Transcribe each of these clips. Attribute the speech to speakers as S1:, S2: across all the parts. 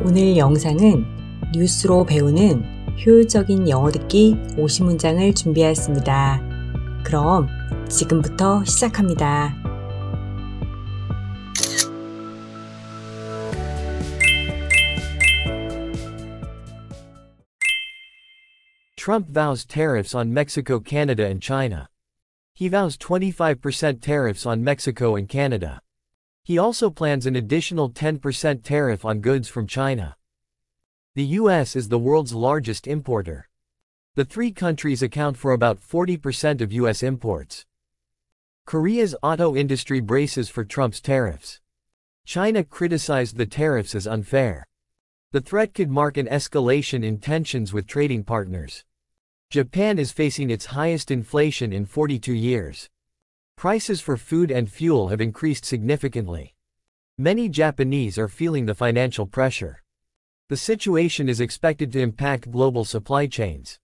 S1: 오늘 영상은 뉴스로 배우는 효율적인 영어 듣기 50문장을 준비하였습니다. 그럼 지금부터 시작합니다.
S2: Trump vows tariffs on Mexico, Canada and China. He vows 25% tariffs on Mexico and Canada. He also plans an additional 10% tariff on goods from China. The U.S. is the world's largest importer. The three countries account for about 40% of U.S. imports. Korea's auto industry braces for Trump's tariffs. China criticized the tariffs as unfair. The threat could mark an escalation in tensions with trading partners. Japan is facing its highest inflation in 42 years. Prices for food and fuel have increased significantly. Many Japanese are feeling the financial pressure. The situation is expected to impact global supply chains.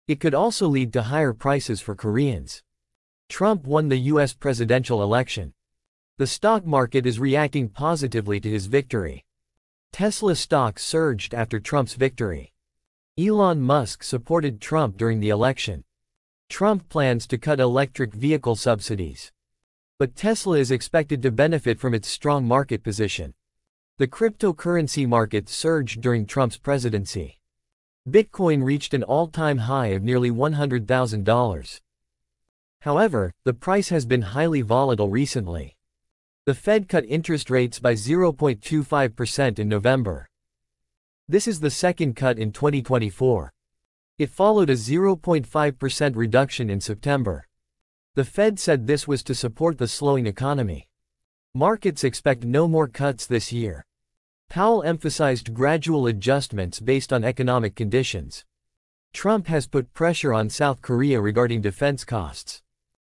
S2: It could also lead to higher prices for Koreans. Trump won the U.S. presidential election. The stock market is reacting positively to his victory. Tesla stock surged after Trump's victory. Elon Musk supported Trump during the election. Trump plans to cut electric vehicle subsidies. But Tesla is expected to benefit from its strong market position. The cryptocurrency market surged during Trump's presidency. Bitcoin reached an all-time high of nearly $100,000. However, the price has been highly volatile recently. The Fed cut interest rates by 0.25% in November. This is the second cut in 2024. It followed a 0.5% reduction in September. The Fed said this was to support the slowing economy. Markets expect no more cuts this year. Powell emphasized gradual adjustments based on economic conditions. Trump has put pressure on South Korea regarding defense costs.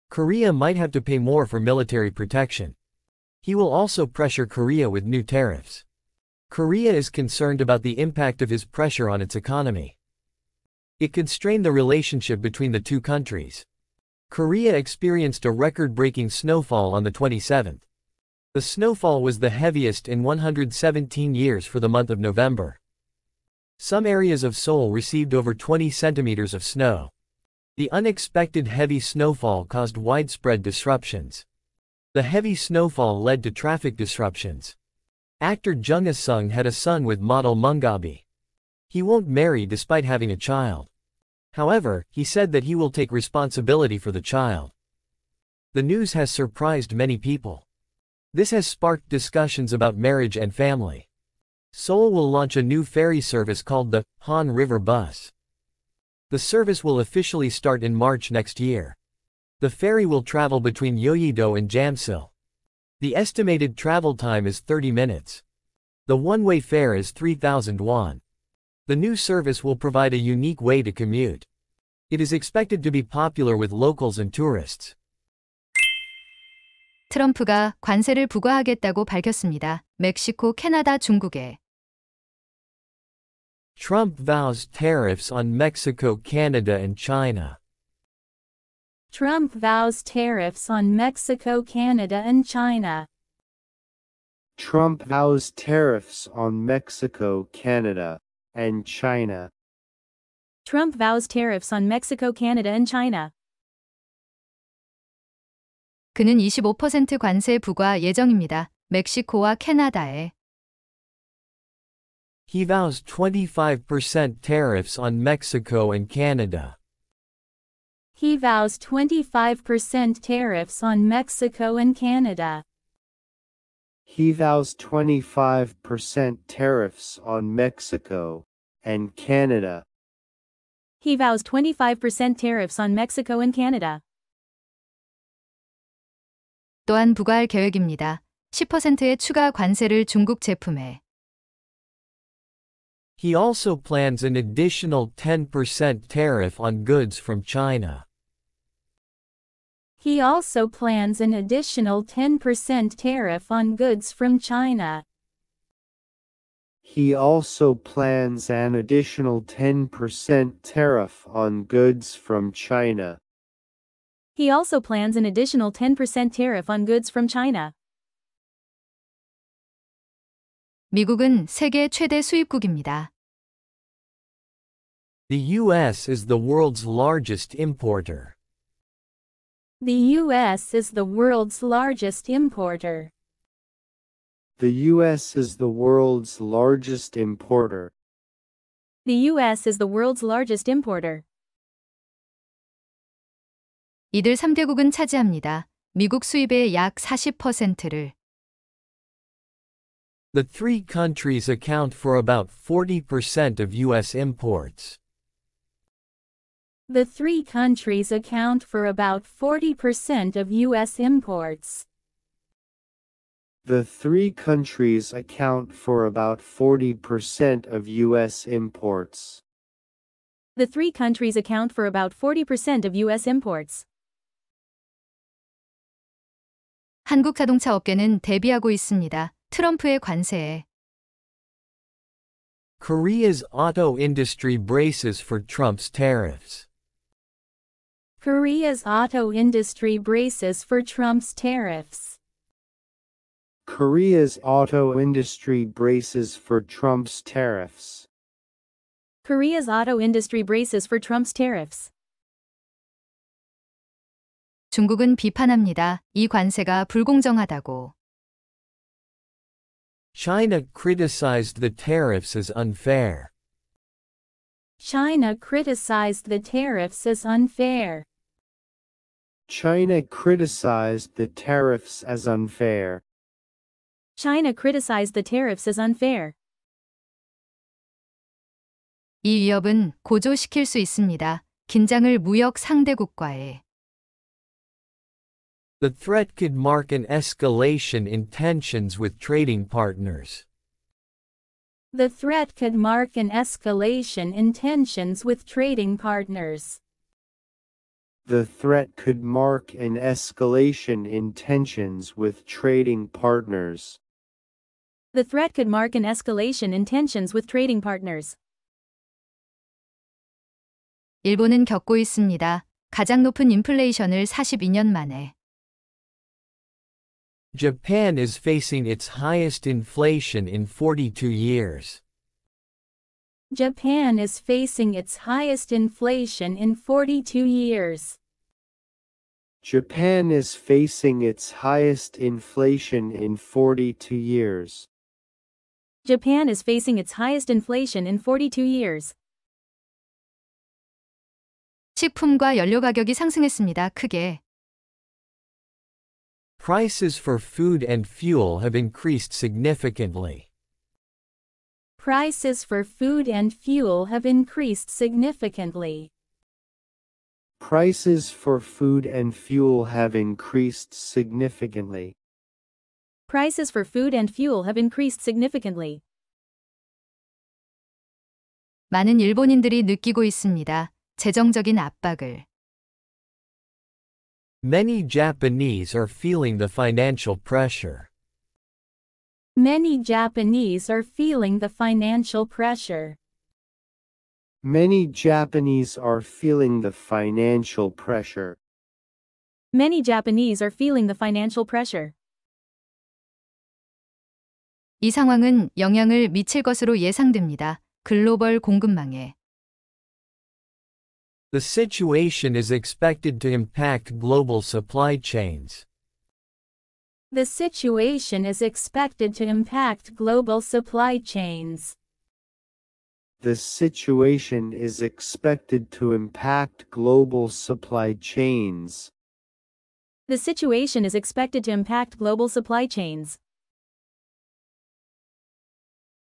S2: Korea might have to pay more for military protection. He will also pressure Korea with new tariffs. Korea is concerned about the impact of his pressure on its economy. It could strain the relationship between the two countries. Korea experienced a record-breaking snowfall on the 27th. The snowfall was the heaviest in 117 years for the month of November. Some areas of Seoul received over 20 centimeters of snow. The unexpected heavy snowfall caused widespread disruptions. The heavy snowfall led to traffic disruptions. Actor Jung Ah-sung had a son with model Mungabi. He won't marry despite having a child. However, he said that he will take responsibility for the child. The news has surprised many people. This has sparked discussions about marriage and family. Seoul will launch a new ferry service called the Han River Bus. The service will officially start in March next year. The ferry will travel between Yeouido and Jamsil. The estimated travel time is 30 minutes. The one-way fare is 3,000 won. The new service will provide a unique way to commute. It is expected to be popular with locals and tourists.
S3: 트럼프가 관세를 부과하겠다고 밝혔습니다. 멕시코, 캐나다, 중국에.
S2: Trump vows tariffs on Mexico, Canada and China.
S4: Trump vows tariffs on Mexico, Canada and China.
S5: Trump vows tariffs on Mexico, Canada, and China.
S4: Trump vows tariffs on Mexico, Canada and China.
S3: 그는 25% 관세 부과 예정입니다. 멕시코와 캐나다에.
S2: He vows 25% tariffs on Mexico and Canada.
S4: He vows 25% tariffs on Mexico and Canada.
S5: He vows 25% tariffs on Mexico and Canada.
S4: He vows 25% tariffs on Mexico and Canada.
S3: 또한 부과할 계획입니다. 10%의 추가 관세를 중국 제품에.
S2: He also plans an additional 10% tariff on goods from China.
S4: He also plans an additional 10% tariff on goods from China.
S5: He also plans an additional 10% tariff on goods from China.
S4: He also plans an additional 10% tariff on goods from China.
S3: 미국은 세계 최대 수입국입니다.
S2: The U.S. is the world's largest importer.
S4: The U.S. is the world's largest importer.
S5: The U.S. is the world's largest importer.
S4: The U.S. is the world's largest importer.
S3: 이들 3개국은 차지합니다. 미국 수입의 약 40%를.
S2: The three countries account for about 40% of U.S. imports.
S4: The three countries account for about 40% of U.S. imports.
S5: The three countries account for about 40% of U.S. imports.
S4: The three countries account for about 40% of U.S. imports.
S3: 한국 자동차 업계는 대비하고 있습니다. 트럼프의 관세에.
S2: Korea's auto industry braces for Trump's tariffs.
S4: Korea's auto industry braces for Trump's tariffs.
S5: Korea's auto industry braces for Trump's tariffs.
S4: Korea's auto industry braces for Trump's tariffs.
S3: 중국은 비판합니다. 이 관세가 불공정하다고.
S2: China criticized the tariffs as unfair.
S4: China criticized the tariffs as unfair.
S5: China criticized the tariffs as unfair.
S4: China criticized the tariffs as unfair.
S3: 이 위협은 고조시킬 수 있습니다. 긴장을 무역 상대국과의.
S2: The threat could mark an escalation in tensions with trading partners.
S4: The threat could mark an escalation in tensions with trading partners.
S5: The threat could mark an escalation in tensions with trading partners.
S4: The threat could mark an escalation in tensions with trading partners.
S3: 일본은 겪고 있습니다. 가장 높은 인플레이션을 42년 만에.
S2: Japan is facing its highest inflation in 42 years.
S4: Japan is facing its highest inflation in 42 years.
S5: Japan is facing its highest inflation in 42 years.
S4: Japan is facing its highest inflation in 42 years.
S3: 식품과 연료 가격이 상승했습니다. 크게.
S2: Prices for food and fuel have increased significantly.
S4: Prices for food and fuel have increased significantly.
S5: Prices for food and fuel have increased significantly.
S4: Prices for food and fuel have increased significantly.
S3: 많은 일본인들이 느끼고 있습니다. 재정적인 압박을.
S2: Many Japanese are feeling the financial pressure.
S4: Many Japanese are feeling the financial pressure.
S5: Many Japanese are feeling the financial pressure.
S4: Many Japanese are feeling the financial pressure.
S3: 이 상황은 영향을 미칠 것으로 예상됩니다. 글로벌 공급망에.
S2: The situation is expected to impact global supply chains.
S4: The situation is expected to impact global supply chains.
S5: The situation is expected to impact global supply chains.
S4: The situation is expected to impact global supply chains.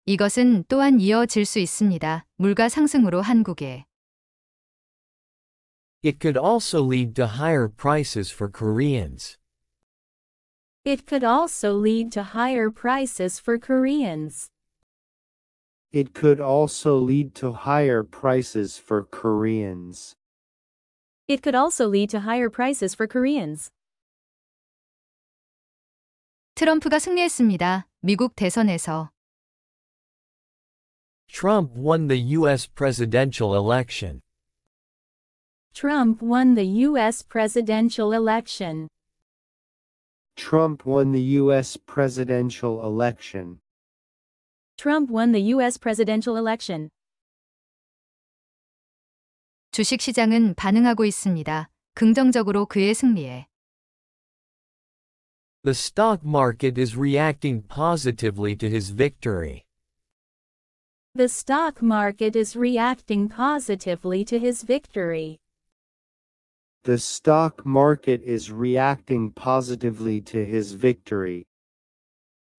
S3: 이것은 또한 이어질 수 있습니다. 물가 상승으로 한국에.
S2: It could also lead to higher prices for Koreans.
S4: It could also lead to higher prices for Koreans.
S5: It could also lead to higher prices for Koreans.
S4: It could also lead to higher prices for Koreans.
S3: 트럼프가 승리했습니다. 미국 대선에서.
S2: Trump won the U.S. presidential election.
S4: Trump won the U.S. presidential election.
S5: Trump won the U.S. presidential election.
S4: Trump won the U.S. presidential election.
S3: 주식 시장은 반응하고 있습니다. 긍정적으로 그의 승리에.
S2: The stock market is reacting positively to his victory.
S4: The stock market is reacting positively to his victory.
S5: The stock market is reacting positively to his victory.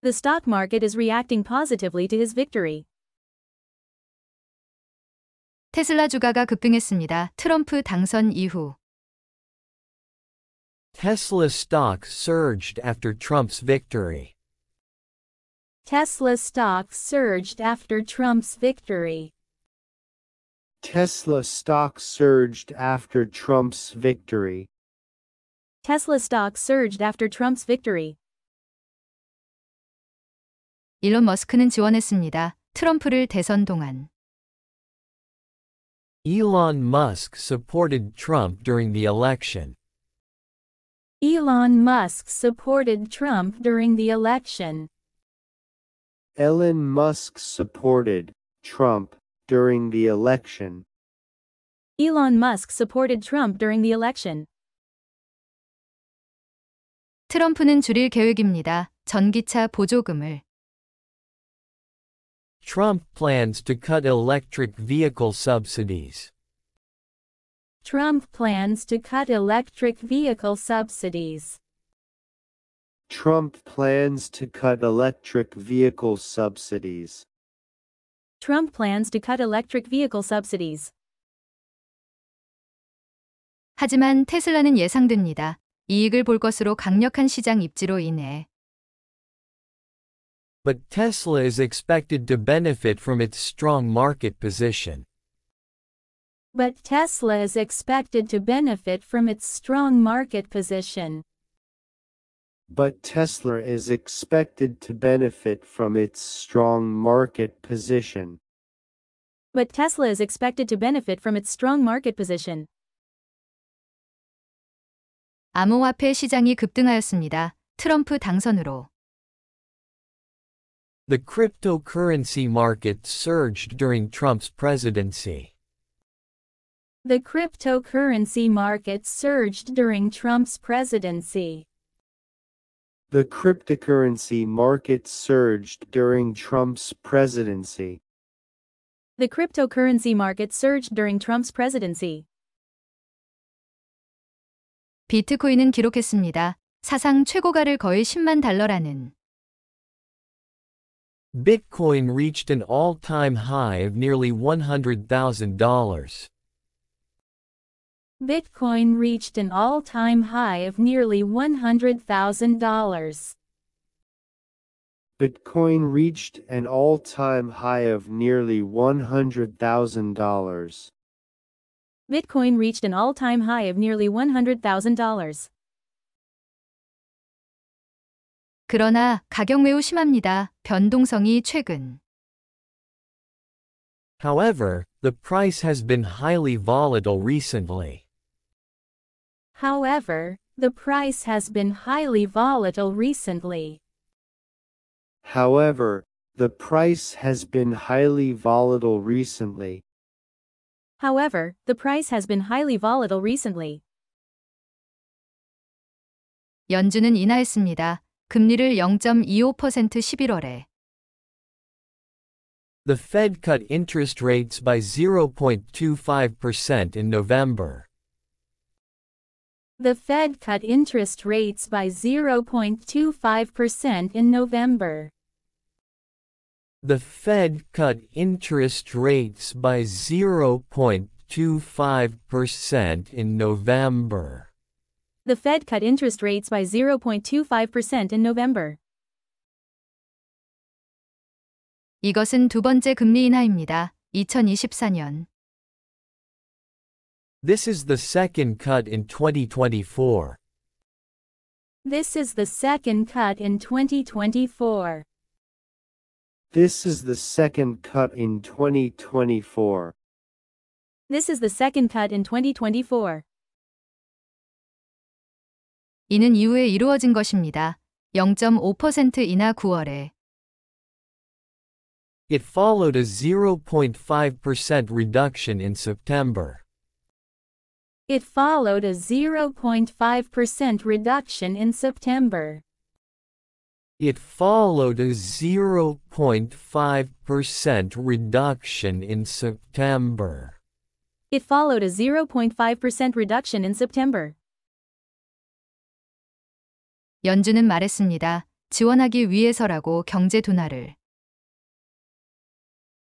S4: The stock market is reacting positively to his victory.
S3: 테슬라 주가가 급등했습니다. 트럼프 당선 이후.
S2: Tesla stock surged after Trump's victory.
S4: Tesla stock surged after Trump's victory.
S5: Tesla stock surged after Trump's victory.
S4: Tesla stock surged after Trump's victory.
S3: 일론 머스크는 지원했습니다. 트럼프를 대선 동안.
S2: Elon Musk supported Trump during the election.
S4: Elon Musk supported Trump during the election.
S5: Elon Musk supported Trump during the election.
S4: Elon Musk supported Trump during the election.
S3: 트럼프는 줄일 계획입니다. 전기차 보조금을.
S2: Trump plans to cut electric vehicle subsidies.
S4: Trump plans to cut electric vehicle subsidies.
S5: Trump plans to cut electric vehicle subsidies.
S4: Trump plans to cut electric vehicle subsidies.
S3: 하지만 테슬라는 예상됩니다. 이익을 볼 것으로 강력한 시장 입지로 인해.
S2: But Tesla is expected to benefit from its strong market position.
S4: But Tesla is expected to benefit from its strong market position.
S5: But Tesla is expected to benefit from its strong market position.
S4: But Tesla is expected to benefit from its strong market position.
S3: 암호화폐 시장이 급등하였습니다. 트럼프 당선으로.
S2: The cryptocurrency market surged during Trump's presidency.
S4: The cryptocurrency market surged during Trump's presidency.
S5: The cryptocurrency market surged during Trump's presidency.
S4: The cryptocurrency market surged during Trump's presidency.
S3: 비트코인은 기록했습니다. 사상 최고가를 거의 10만 달러라는.
S2: Bitcoin reached an all-time high of nearly $100,000.
S4: Bitcoin reached an all-time high of nearly $100,000.
S5: Bitcoin reached an all-time high of nearly $100,000.
S4: Bitcoin reached an all-time high of nearly $100,000.
S3: 그러나 가격 매우 심합니다. 변동성이 최근.
S2: However, the price has been highly volatile recently.
S4: However, the price has been highly volatile recently.
S5: However, the price has been highly volatile recently.
S4: However, the price has been highly volatile recently.
S3: 연준은 인하했습니다. 금리를 0.25% 11월에.
S2: The Fed cut interest rates by 0.25% in November.
S4: The Fed cut interest rates by 0.25% in November.
S2: The Fed cut interest rates by 0.25% in November.
S4: The Fed cut interest rates by 0.25% in November.
S3: 이것은 두 번째 금리 인하입니다. 2024년.
S2: This is the second cut in 2024.
S4: This is the second cut in 2024.
S5: This is the second cut in 2024.
S4: This is the second cut in 2024.
S3: 이는 이후에 이루어진 것입니다. 0.5% 인하 9월에.
S2: It followed a 0.5% reduction in September.
S4: It followed a 0.5% reduction in September.
S2: It followed a 0.5% reduction in September.
S4: It followed a 0.5% reduction in September.
S3: 연준은 말했습니다. 지원하기 위해서라고 경제 둔화를.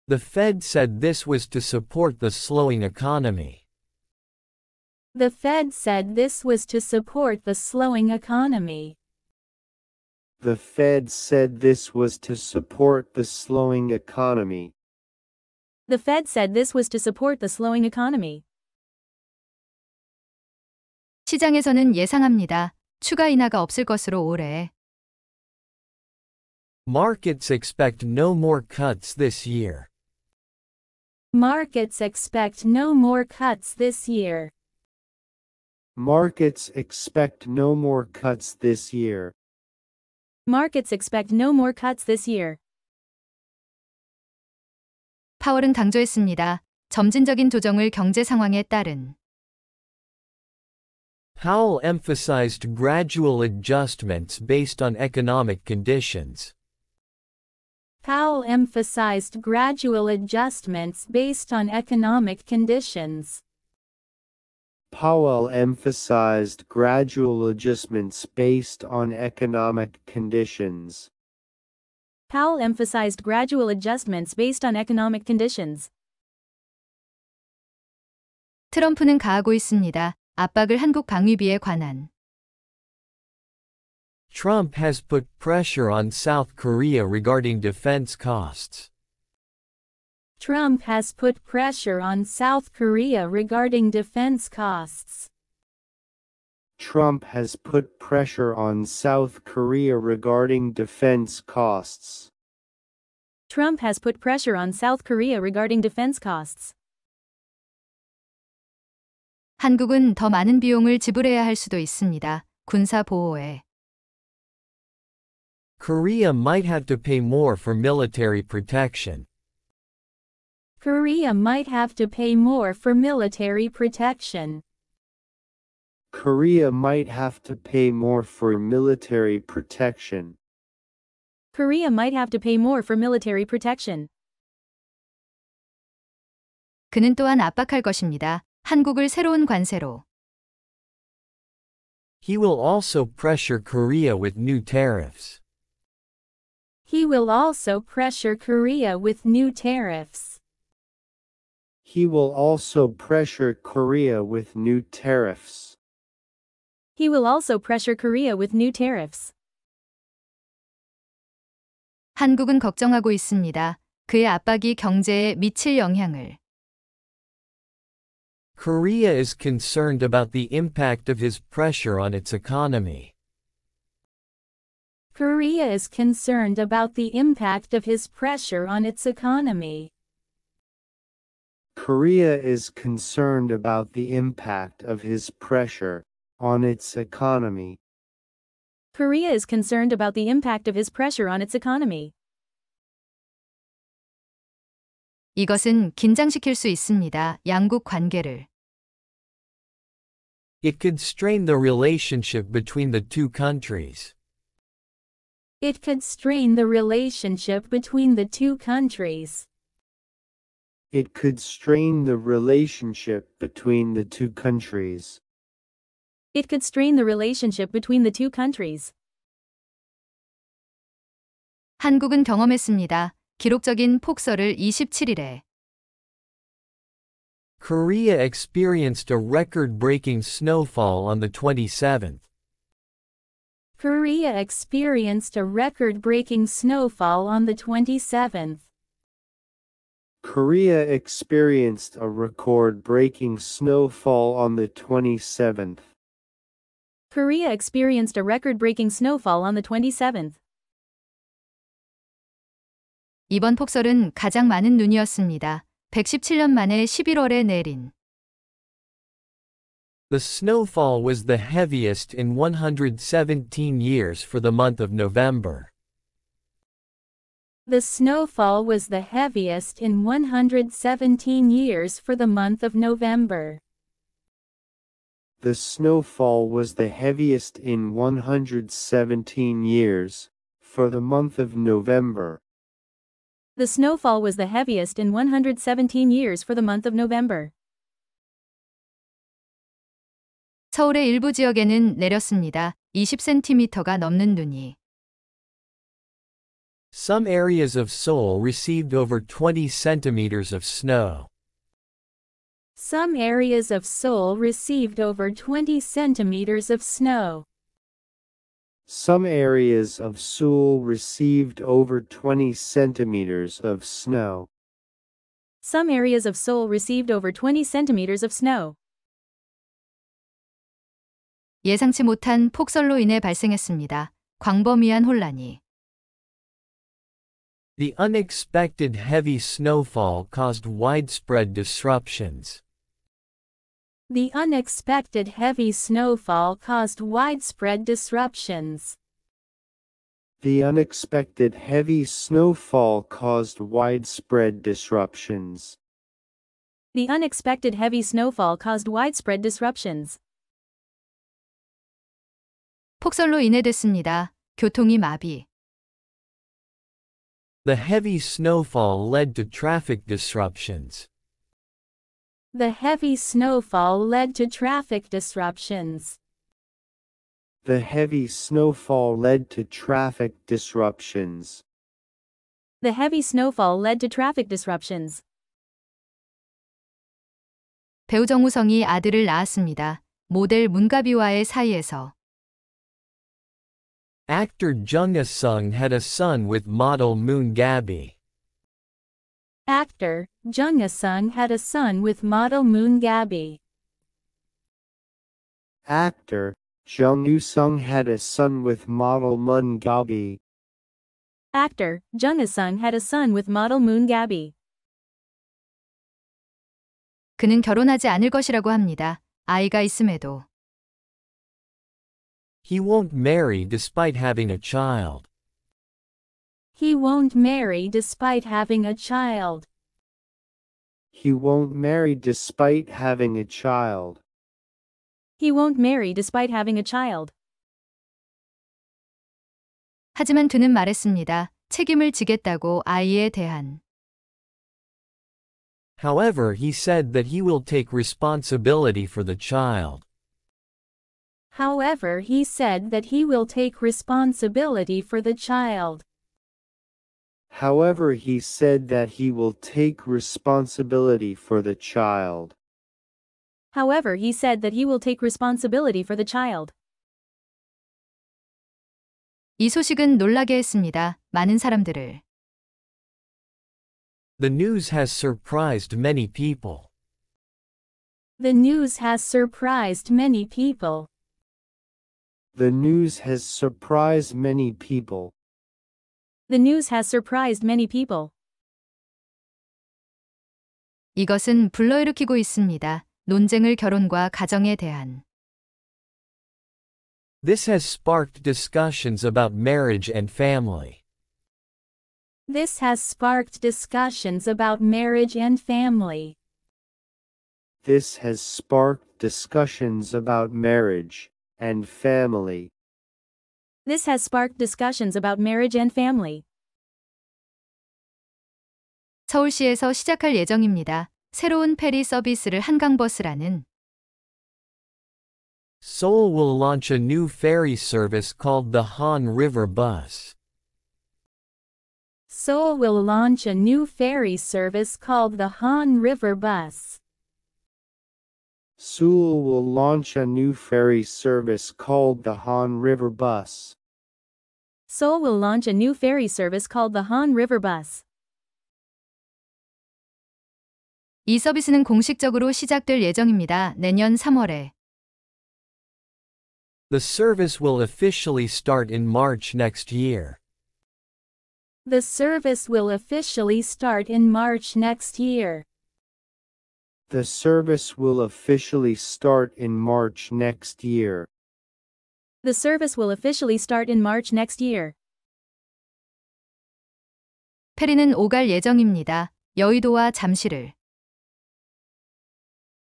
S2: The Fed said this was to support the slowing economy.
S4: The Fed said this was to support the slowing economy.
S5: The Fed said this was to support the slowing economy.
S4: The Fed said this was to support the slowing economy.
S3: 시장에서는 예상합니다. 추가 인하가 없을 것으로 올해.
S2: Markets expect no more cuts this year.
S4: Markets expect no more cuts this year.
S5: Markets expect no more cuts this year.
S4: Markets expect no more cuts this year.
S3: 파월은 강조했습니다. 점진적인 조정을 경제 상황에 따른.
S2: Powell emphasized gradual adjustments based on economic conditions.
S4: Powell emphasized gradual adjustments based on economic conditions.
S5: Powell emphasized gradual adjustments based on economic conditions.
S4: Powell emphasized gradual adjustments based on economic conditions.
S3: 트럼프는 가하고 있습니다. 압박을 한국 방위비에 관한.
S2: Trump has put pressure on South Korea regarding defense costs.
S4: Trump has put pressure on South Korea regarding defense costs.
S5: Trump has put pressure on South Korea regarding defense costs.
S4: Trump has put pressure on South Korea regarding defense costs.
S3: 한국은 더 많은 비용을 지불해야 할 수도 있습니다. 군사 보호에.
S2: Korea might have to pay more for military protection.
S4: Korea might have to pay more for military protection.
S5: Korea might have to pay more for military protection.
S4: Korea might have to pay more for military protection.
S3: 그는 또한 압박할 것입니다. 한국을 새로운 관세로.
S2: He will also pressure Korea with new tariffs.
S4: He will also pressure Korea with new tariffs.
S5: He will also pressure Korea with new tariffs.
S4: He will also pressure Korea with new tariffs.
S3: 한국은 걱정하고 있습니다. 그의 압박이 경제에 미칠 영향을.
S2: Korea is concerned about the impact of his pressure on its economy.
S4: Korea is concerned about the impact of his pressure on its economy.
S5: Korea is concerned about the impact of his pressure on its economy.
S4: Korea is concerned about the impact of his pressure on its economy.
S3: 이것은 긴장시킬 수 있습니다. 양국 관계를.
S2: It could strain the relationship between the two countries.
S4: It could strain the relationship between the two countries.
S5: It could strain the relationship between the two countries.
S4: It could strain the relationship between the two countries.
S3: 한국은 경험했습니다. 기록적인 폭설을 27일에.
S2: Korea experienced a record-breaking snowfall on the 27th.
S4: Korea experienced a record-breaking snowfall on the 27th.
S5: Korea experienced a record-breaking snowfall on the 27th.
S4: Korea experienced a record-breaking snowfall on the 27th.
S3: 이번 폭설은 가장 많은 눈이었습니다. 117년 만에 11월에 내린.
S2: The snowfall was the heaviest in 117 years for the month of November.
S4: The snowfall was the heaviest in 117 years for the month of November.
S5: The snowfall was the heaviest in 117 years, for the month of November.
S4: The snowfall was the heaviest in 117 years for the month of November.
S3: 서울의 일부 지역에는 내렸습니다. 20cm가 넘는 눈이.
S2: Some areas of Seoul received over 20 centimeters of snow.
S4: Some areas of Seoul received over 20 centimeters of snow.
S5: Some areas of Seoul received over 20 centimeters of snow.
S4: Some areas of Seoul received over 20 centimeters of snow.
S3: 예상치 못한 폭설로 인해 발생했습니다. 광범위한 혼란이.
S2: The unexpected heavy snowfall caused widespread disruptions.
S4: The unexpected heavy snowfall caused widespread disruptions.
S5: The unexpected heavy snowfall caused widespread disruptions.
S4: The unexpected heavy snowfall caused widespread disruptions.
S3: 폭설로 인해 됐습니다. 교통이 마비.
S2: The heavy snowfall led to traffic disruptions.
S4: The heavy snowfall led to traffic disruptions.
S5: The heavy snowfall led to traffic disruptions.
S4: The heavy snowfall led to traffic disruptions.
S3: 배우 정우성이 아들을 낳았습니다. 모델 문가비와의 사이에서.
S2: Actor Jung Ah-sung had a son with model Moon Gabby.
S4: Actor Jung Ah-sung had a son with model Moon Gabby.
S5: Actor Jung Ah-sung had a son with model Moon Gabby.
S4: Actor Jung Ah-sung had a son with model Moon Gabby.
S3: 그는 결혼하지 않을 것이라고 합니다. 아이가 있음에도.
S2: He won't marry despite having a child.
S4: He won't marry despite having a child.
S5: He won't marry despite having a child.
S4: He won't marry despite having a child.
S3: 하지만 그는 말했습니다. 책임을 지겠다고 아이에 대한.
S2: However, he said that he will take responsibility for the child.
S4: However, he said that he will take responsibility for the child.
S5: However, he said that he will take responsibility for the child.
S4: However, he said that he will take responsibility for the child.
S3: 이 소식은 놀라게 했습니다. 많은 사람들을.
S2: The news has surprised many people.
S4: The news has surprised many people.
S5: The news has surprised many people.
S4: The news has surprised many people.
S3: 이것은 불러일으키고 있습니다. 논쟁을 결혼과 가정에 대한.
S2: This has sparked discussions about marriage and family.
S4: This has sparked discussions about marriage and family.
S5: This has sparked discussions about marriage and family.
S4: This has sparked discussions about marriage and family.
S3: 서울시에서 시작할 예정입니다. 새로운 페리 서비스를 한강버스라는.
S2: Seoul will launch a new ferry service called the Han River Bus.
S4: Seoul will launch a new ferry service called the Han River Bus.
S5: Seoul will launch a new ferry service called the Han River Bus.
S4: Seoul will launch a new ferry service called the Han River Bus.
S3: 이 서비스는 공식적으로 시작될 예정입니다. 내년 3월에.
S2: The service will officially start in March next year.
S4: The service will officially start in March next year.
S5: The service will officially start in March next year.
S4: The service will officially start in March next year.
S3: 페리는 오갈 예정입니다. 여의도와 잠실을.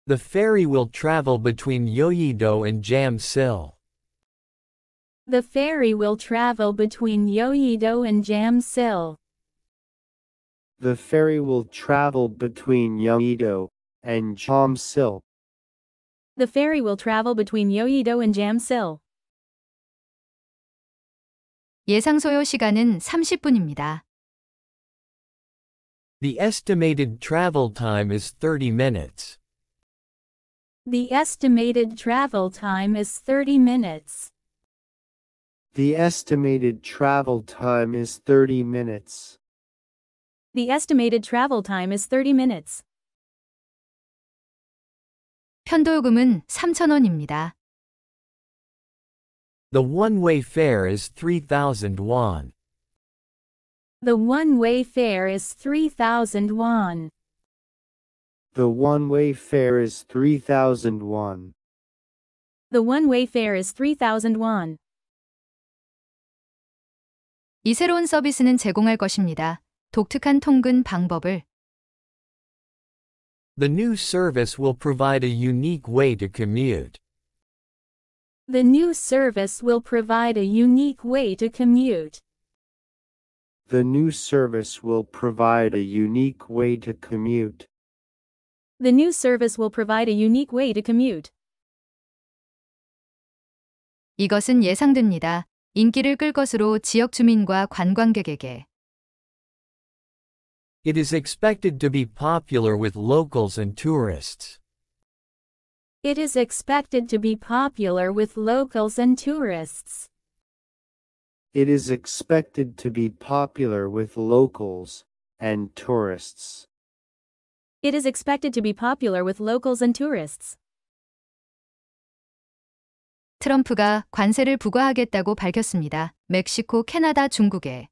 S2: The ferry will travel between Yeouido and Jamsil.
S4: The ferry will travel between Yeouido and Jamsil.
S5: The ferry will travel between Yeouido and Jamsil.
S4: The ferry will travel between Yeouido and Jamsil.
S3: 예상 소요 시간은 30분입니다.
S2: The estimated travel time is 30 minutes.
S4: The estimated travel time is 30 minutes.
S5: The estimated travel time is 30 minutes.
S4: The estimated travel time is 30 minutes.
S3: 편도요금은 3,000원입니다.
S2: The one-way fare is 3,000 won.
S4: The one-way fare is 3,000 won.
S5: The one-way fare is 3,000 won.
S4: The one-way fare is 3,000 won.
S3: 이 새로운 서비스는 제공할 것입니다. 독특한 통근 방법을.
S2: The new service will provide a unique way to commute.
S4: The new service will provide a unique way to commute.
S5: The new service will provide a unique way to commute.
S4: The new service will provide a unique way to commute.
S3: 이것은 예상됩니다. 인기를 끌 것으로 지역 주민과 관광객에게.
S2: It is expected to be popular with locals and tourists.
S4: It is expected to be popular with locals and tourists.
S5: It is expected to be popular with locals and tourists.
S4: It is expected to be popular with locals and tourists.
S3: 트럼프가 관세를 부과하겠다고 밝혔습니다. 멕시코, 캐나다, 중국에.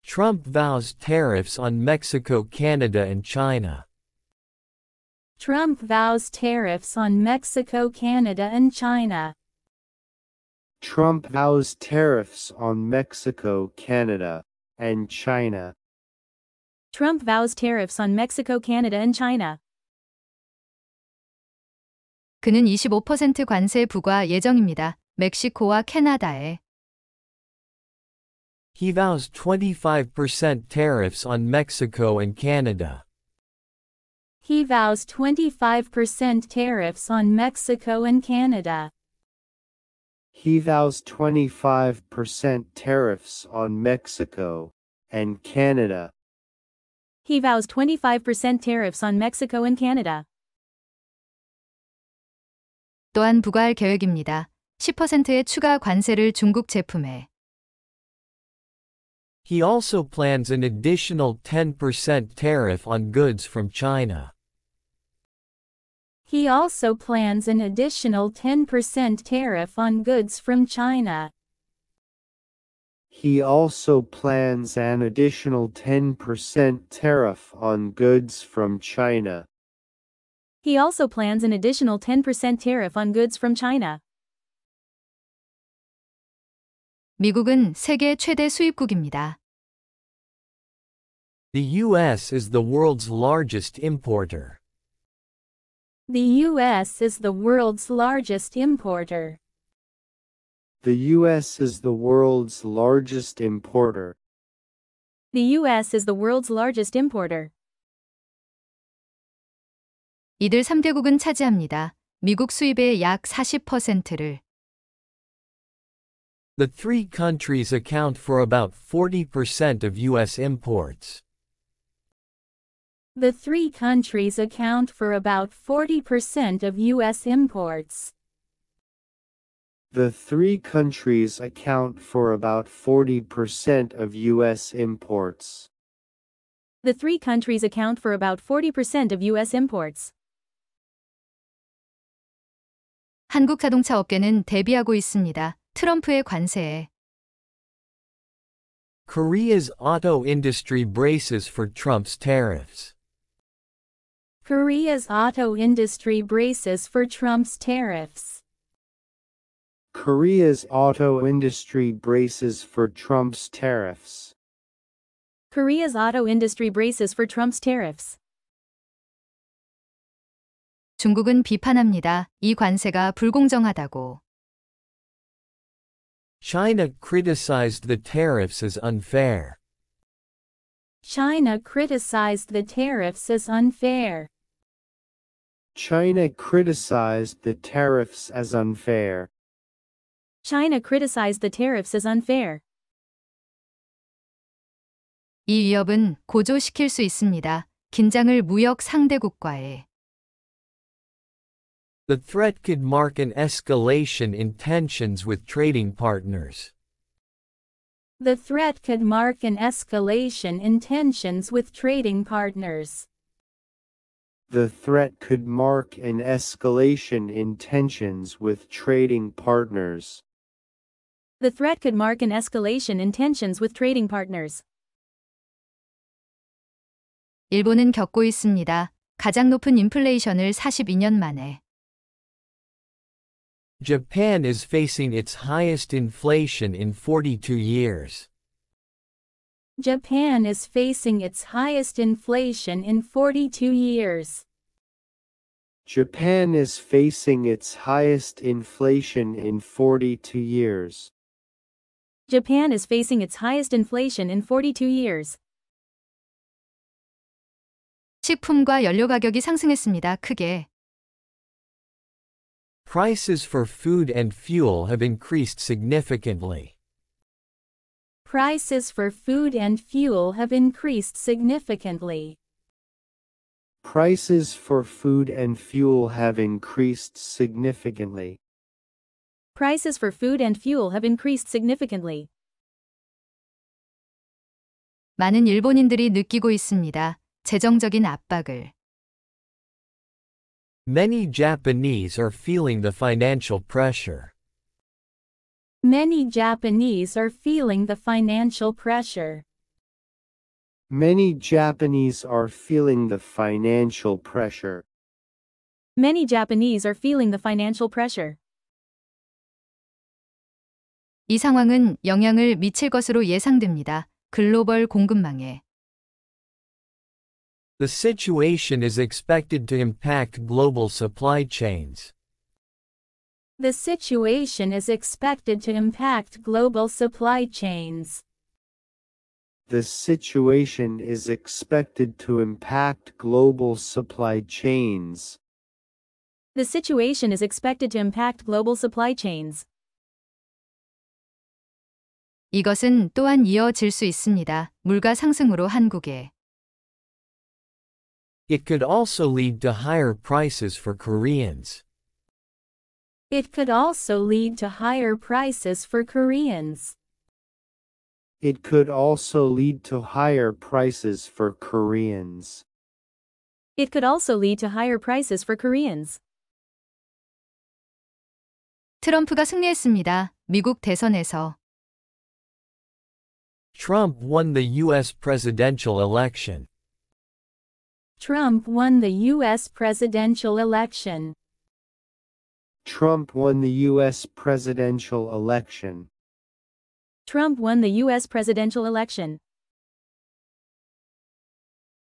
S2: Trump vows tariffs on Mexico, Canada, and China.
S4: Trump vows tariffs on Mexico, Canada, and China.
S5: Trump vows tariffs on Mexico, Canada, and China.
S4: Trump vows tariffs on Mexico, Canada, and China.
S3: 그는 25% 관세 부과 예정입니다. 멕시코와 캐나다에.
S2: He vows 25% tariffs on Mexico and Canada.
S4: He vows 25% tariffs on Mexico and Canada.
S5: He vows 25% tariffs on Mexico and Canada.
S4: He vows 25% tariffs on Mexico and Canada.
S3: 또한 부과할 계획입니다. 10%의 추가 관세를 중국 제품에.
S2: He also plans an additional 10% tariff on goods from China.
S4: He also plans an additional 10% tariff on goods from China.
S5: He also plans an additional 10% tariff on goods from China.
S4: He also plans an additional 10% tariff on goods from China.
S3: 미국은 세계 최대 수입국입니다.
S2: The U.S. is the world's largest importer.
S4: The U.S. is the world's largest importer.
S5: The U.S. is the world's largest importer.
S4: The U.S. is the world's largest importer.
S3: 이들 3개국은 차지합니다. 미국 수입의 약 40%를.
S2: The three countries account for about 40% of U.S. imports.
S4: The three countries account for about 40% of U.S. imports.
S5: The three countries account for about 40% of U.S. imports.
S4: The three countries account for about 40% of U.S. imports.
S3: 한국 자동차 업계는 대비하고 있습니다. 트럼프의 관세에.
S2: Korea's auto industry braces for Trump's tariffs.
S4: Korea's auto industry braces for Trump's tariffs.
S5: Korea's auto industry braces for Trump's tariffs.
S4: Korea's auto industry braces for Trump's tariffs.
S3: 중국은 비판합니다. 이 관세가 불공정하다고.
S2: China criticized the tariffs as unfair.
S4: China criticized the tariffs as unfair.
S5: China criticized the tariffs as unfair.
S4: China criticized the tariffs as unfair.
S3: 이 위협은 고조시킬 수 있습니다. 긴장을 무역 상대국과의.
S2: The threat could mark an escalation in tensions with trading partners.
S4: The threat could mark an escalation in tensions with trading partners.
S5: The threat could mark an escalation in tensions with trading partners.
S4: The threat could mark an escalation in tensions with trading partners.
S3: 일본은 겪고 있습니다. 가장 높은 인플레이션을 42년 만에.
S2: Japan is facing its highest inflation in 42 years.
S4: Japan is facing its highest inflation in 42 years.
S5: Japan is facing its highest inflation in 42 years.
S4: Japan is facing its highest inflation in 42 years.
S3: 식품과 연료 가격이 상승했습니다. 크게.
S2: Prices for food and fuel have increased significantly.
S4: Prices for food and fuel have increased significantly.
S5: Prices for food and fuel have increased significantly.
S4: Prices for food and fuel have increased significantly.
S3: 많은 일본인들이 느끼고 있습니다. 재정적인 압박을.
S2: Many Japanese are feeling the financial pressure.
S4: Many Japanese are feeling the financial pressure.
S5: Many Japanese are feeling the financial pressure.
S4: Many Japanese are feeling the financial pressure.
S3: 이 상황은 영향을 미칠 것으로 예상됩니다. 글로벌 공급망에.
S2: The situation is expected to impact global supply chains.
S4: The situation is expected to impact global supply chains.
S5: The situation is expected to impact global supply chains.
S4: The situation is expected to impact global supply chains.
S3: 이것은 또한 이어질 수 있습니다. 물가 상승으로 한국에.
S2: It could also lead to higher prices for Koreans.
S4: It could also lead to higher prices for Koreans.
S5: It could also lead to higher prices for Koreans.
S4: It could also lead to higher prices for Koreans.
S3: 트럼프가 승리했습니다. 미국 대선에서.
S2: Trump won the U.S. presidential election.
S4: Trump won the U.S. presidential election.
S5: Trump won the U.S. presidential election.
S4: Trump won the U.S. presidential election.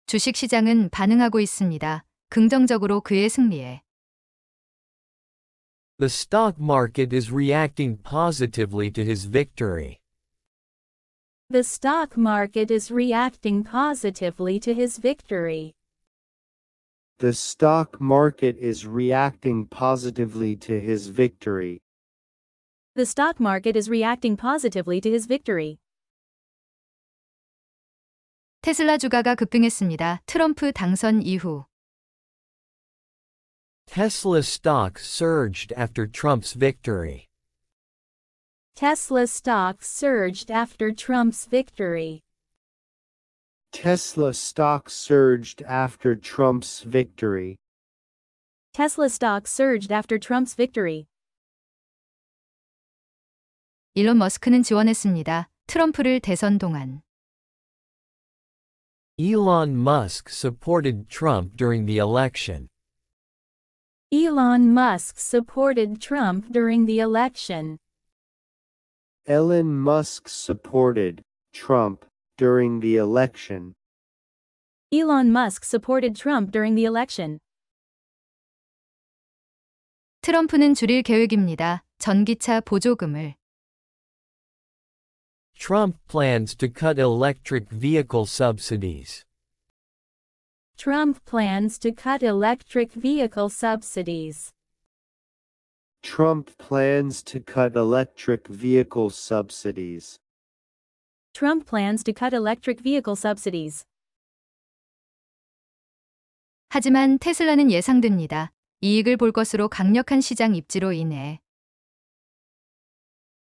S3: 주식 시장은 반응하고 있습니다. 긍정적으로 그의 승리에.
S2: The stock market is reacting positively to his victory.
S4: The stock market is reacting positively to his victory.
S5: The stock market is reacting positively to his victory.
S4: The stock market is reacting positively to his victory.
S3: 테슬라 주가가 급등했습니다. 트럼프 당선 이후.
S2: Tesla stock surged after Trump's victory.
S4: Tesla stock surged after Trump's victory.
S5: Tesla stock surged after Trump's victory.
S4: Tesla stock surged after Trump's victory.
S3: 일론 머스크는 지원했습니다. 트럼프를 대선 동안.
S2: Elon Musk supported Trump during the election.
S4: Elon Musk supported Trump during the election.
S5: Elon Musk supported Trump during the election.
S4: Elon Musk supported Trump during the election.
S3: 트럼프는 줄일 계획입니다. 전기차 보조금을.
S2: Trump plans to cut electric vehicle subsidies.
S4: Trump plans to cut electric vehicle subsidies.
S5: Trump plans to cut electric vehicle subsidies.
S4: Trump plans to cut electric vehicle subsidies.
S3: 하지만 테슬라는 예상됩니다. 이익을 볼 것으로 강력한 시장 입지로 인해.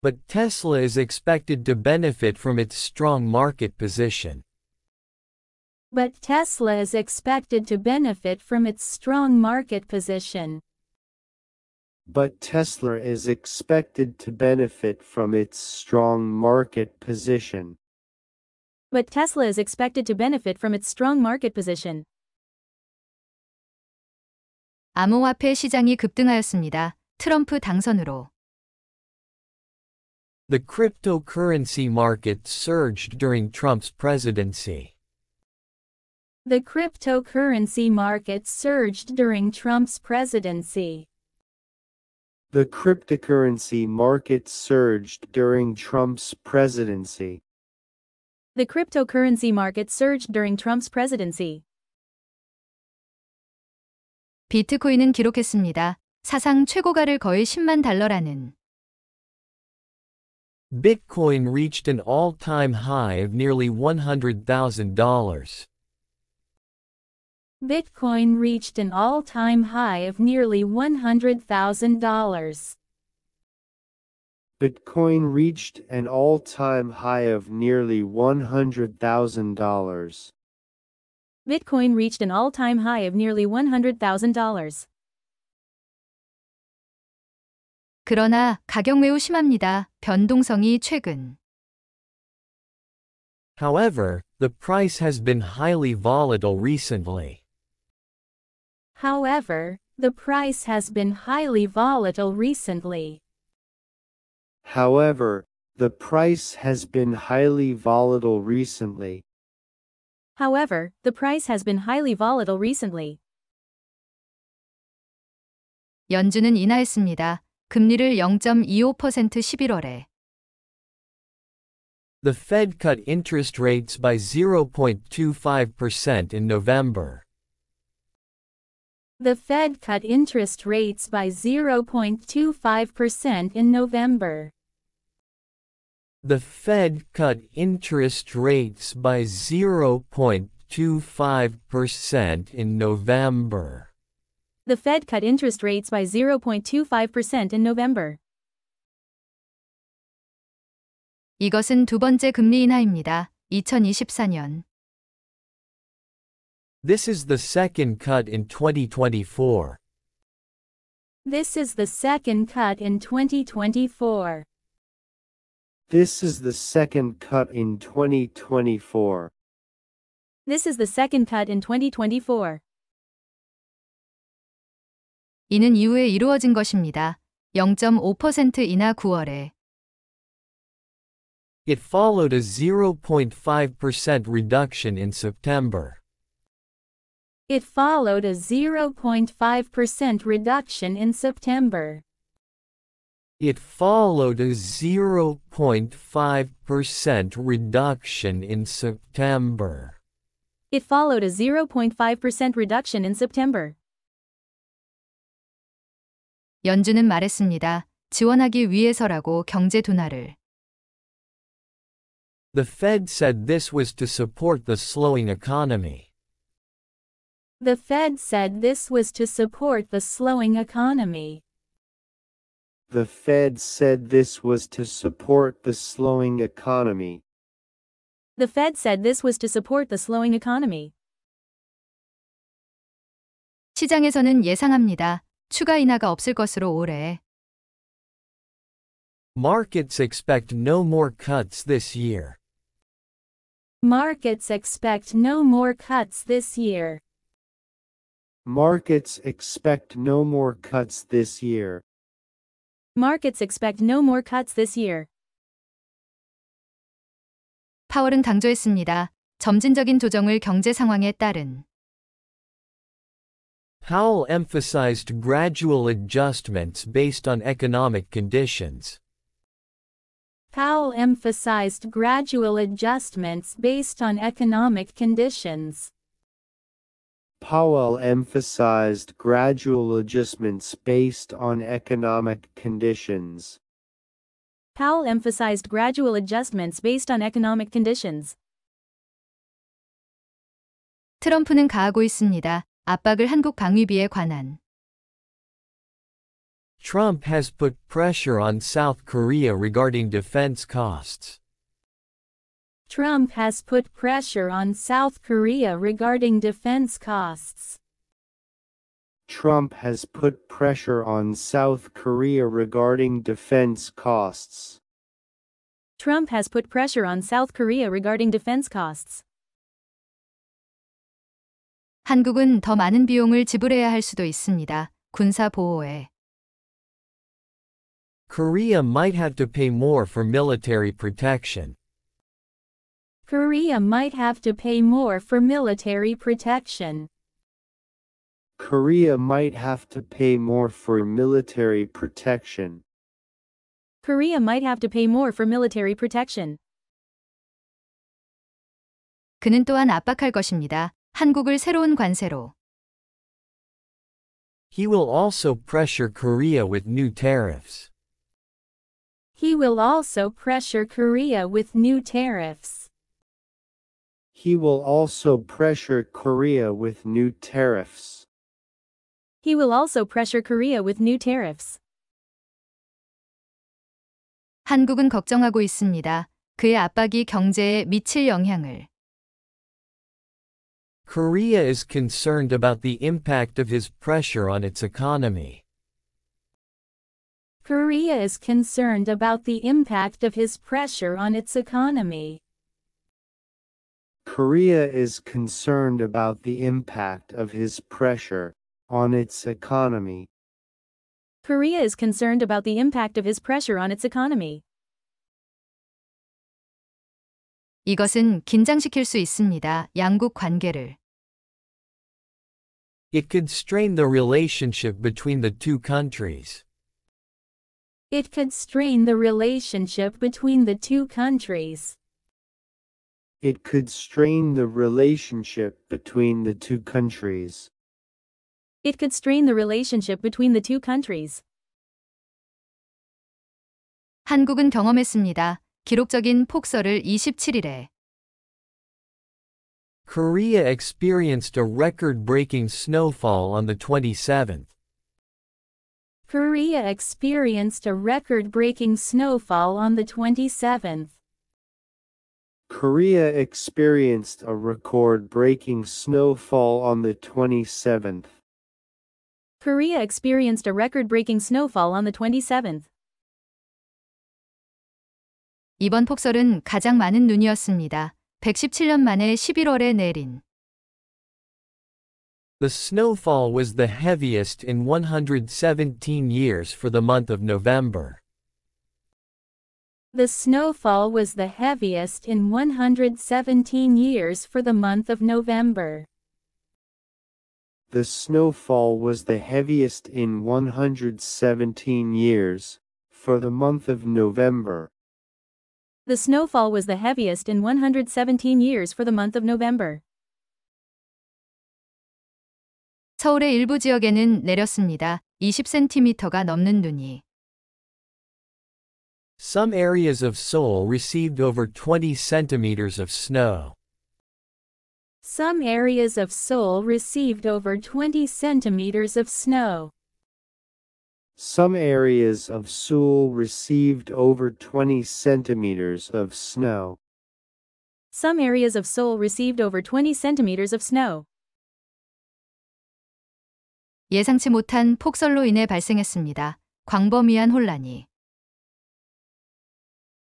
S2: But Tesla is expected to benefit from its strong market position.
S4: But Tesla is expected to benefit from its strong market position.
S5: But Tesla is expected to benefit from its strong market position.
S4: But Tesla is expected to benefit from its strong market position.
S3: 암호화폐 시장이 급등하였습니다. 트럼프 당선으로.
S2: The cryptocurrency market surged during Trump's presidency.
S4: The cryptocurrency market surged during Trump's presidency.
S5: The cryptocurrency market surged during Trump's presidency.
S4: The cryptocurrency market surged during Trump's presidency.
S3: 비트코인은 기록했습니다. 사상 최고가를 거의 10만 달러라는.
S2: Bitcoin reached an all-time high of nearly $100,000.
S4: Bitcoin reached an all-time high of nearly $100,000.
S5: Bitcoin reached an all-time high of nearly $100,000.
S4: Bitcoin reached an all-time high of nearly $100,000.
S3: 그러나 가격 매우 심합니다. 변동성이 최근.
S2: However, the price has been highly volatile recently.
S4: However, the price has been highly volatile recently.
S5: However, the price has been highly volatile recently.
S4: However, the price has been highly volatile recently.
S3: 연준은 인하했습니다. 금리를 0.25% 11월에.
S2: The Fed cut interest rates by 0.25% in November.
S4: The Fed cut interest rates by 0.25% in November.
S2: The Fed cut interest rates by 0.25% in November.
S4: The Fed cut interest rates by 0.25% in November.
S3: 이것은 두 번째 금리 인하입니다. 2024년.
S2: This is the second cut in 2024.
S4: This is the second cut in 2024.
S5: This is the second cut in 2024.
S4: This is the second cut in 2024.
S3: 이는 이후에 이루어진 것입니다. 0.5% 인하 9월에.
S2: It followed a 0.5% reduction in September.
S4: It followed a 0.5% reduction in September.
S2: It followed a 0.5% reduction in September.
S4: It followed a 0.5% reduction in September.
S3: 연준은 말했습니다. 지원하기 위해서라고 경제 둔화를.
S2: The Fed said this was to support the slowing economy.
S4: The Fed said this was to support the slowing economy.
S5: The Fed said this was to support the slowing economy.
S4: The Fed said this was to support the slowing economy.
S3: 시장에서는 예상합니다. 추가 인하가 없을 것으로 올해.
S2: Markets expect no more cuts this year.
S4: Markets expect no more cuts this year.
S5: Markets expect no more cuts this year.
S4: Markets expect no more cuts this year.
S3: 파월은 강조했습니다. 점진적인 조정을 경제 상황에 따른
S2: Powell emphasized gradual adjustments based on economic conditions.
S4: Powell emphasized gradual adjustments based on economic conditions.
S5: Powell emphasized gradual adjustments based on economic conditions.
S4: Powell emphasized gradual adjustments based on economic conditions.
S3: 트럼프는 가하고 있습니다. 압박을 한국 방위비에 관한
S2: Trump has put pressure on South Korea regarding defense costs.
S4: Trump has put pressure on South Korea regarding defense costs.
S5: Trump has put pressure on South Korea regarding defense costs.
S4: Trump has put pressure on South Korea regarding defense costs.
S3: 한국은 더 많은 비용을 지불해야 할 수도 있습니다. 군사 보호에
S2: Korea might have to pay more for military protection.
S4: Korea might have to pay more for military protection.
S5: Korea might have to pay more for military protection.
S4: Korea might have to pay more for military protection.
S3: 그는 또한 압박할 것입니다. 한국을 새로운 관세로
S2: He will also pressure Korea with new tariffs.
S4: He will also pressure Korea with new tariffs.
S5: He will also pressure Korea with new tariffs.
S4: He will also pressure Korea with new tariffs.
S3: 한국은 걱정하고 있습니다. 그의 압박이 경제에 미칠 영향을
S2: Korea is concerned about the impact of his pressure on its economy.
S4: Korea is concerned about the impact of his pressure on its economy.
S5: Korea is concerned about the impact of his pressure on its economy.
S4: Korea is concerned about the impact of his pressure on its economy.
S3: 이것은 긴장시킬 수 있습니다. 양국 관계를
S2: It could strain the relationship between the two countries.
S4: It could strain the relationship between the two countries.
S5: It could strain the relationship between the two countries.
S4: It could strain the relationship between the two countries.
S3: 한국은 경험했습니다. 기록적인 폭설을 27일에
S2: Korea experienced a record-breaking snowfall on the 27th.
S4: Korea experienced a record-breaking snowfall on the 27th.
S5: Korea experienced a record-breaking snowfall on the 27th.
S4: Korea experienced a record-breaking snowfall on the 27th.
S3: 이번 폭설은 가장 많은 눈이었습니다. 117년 만에 11월에 내린
S2: The snowfall was the heaviest in 117 years for the month of November.
S4: The snowfall was the heaviest in 117 years for the month of November.
S5: The snowfall was the heaviest in 117 years for the month of November.
S4: The snowfall was the heaviest in 117 years for the month of November.
S3: 서울의 일부 지역에는 내렸습니다. 20cm가 넘는 눈이
S2: Some areas of Seoul received over 20 centimeters of snow.
S4: Some areas of Seoul received over 20 centimeters of snow.
S5: Some areas of Seoul received over 20 centimeters of snow.
S4: Some areas of Seoul received over 20 centimeters of snow.
S3: 예상치 못한 폭설로 인해 발생했습니다. 광범위한 혼란이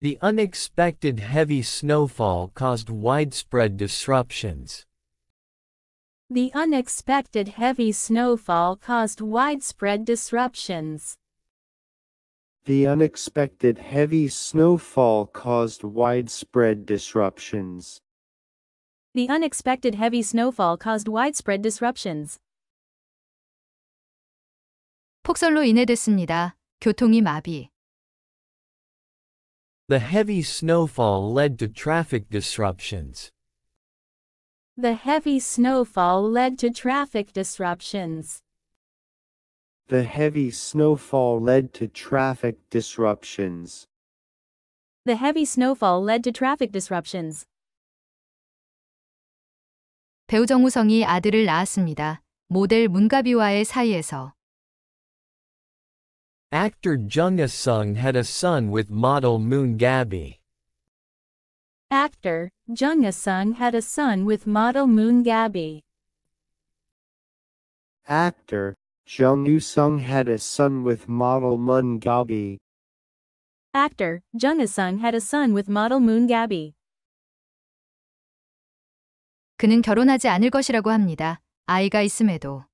S2: The unexpected heavy snowfall caused widespread disruptions.
S4: The unexpected heavy snowfall caused widespread disruptions.
S5: The unexpected heavy snowfall caused widespread disruptions.
S4: The unexpected heavy snowfall caused widespread disruptions.
S3: 폭설로 인해 됐습니다. 교통이 마비.
S2: The heavy snowfall led to traffic disruptions.
S4: The heavy snowfall led to traffic disruptions.
S5: The heavy snowfall led to traffic disruptions.
S4: The heavy snowfall led to traffic disruptions.
S3: 배우 정우성이 아들을 낳았습니다. 모델 문가비와의 사이에서.
S2: Actor Jung Ah-sung had a son with model Moon Gabi.
S4: Actor Jung Ah-sung had a son with model Moon Gabi.
S5: Actor Jung Ah-sung had a son with model Moon Gabi.
S4: Actor Jung Ah-sung had a son with model Moon Gabi.
S3: 그는 결혼하지 않을 것이라고 합니다. 아이가 있음에도.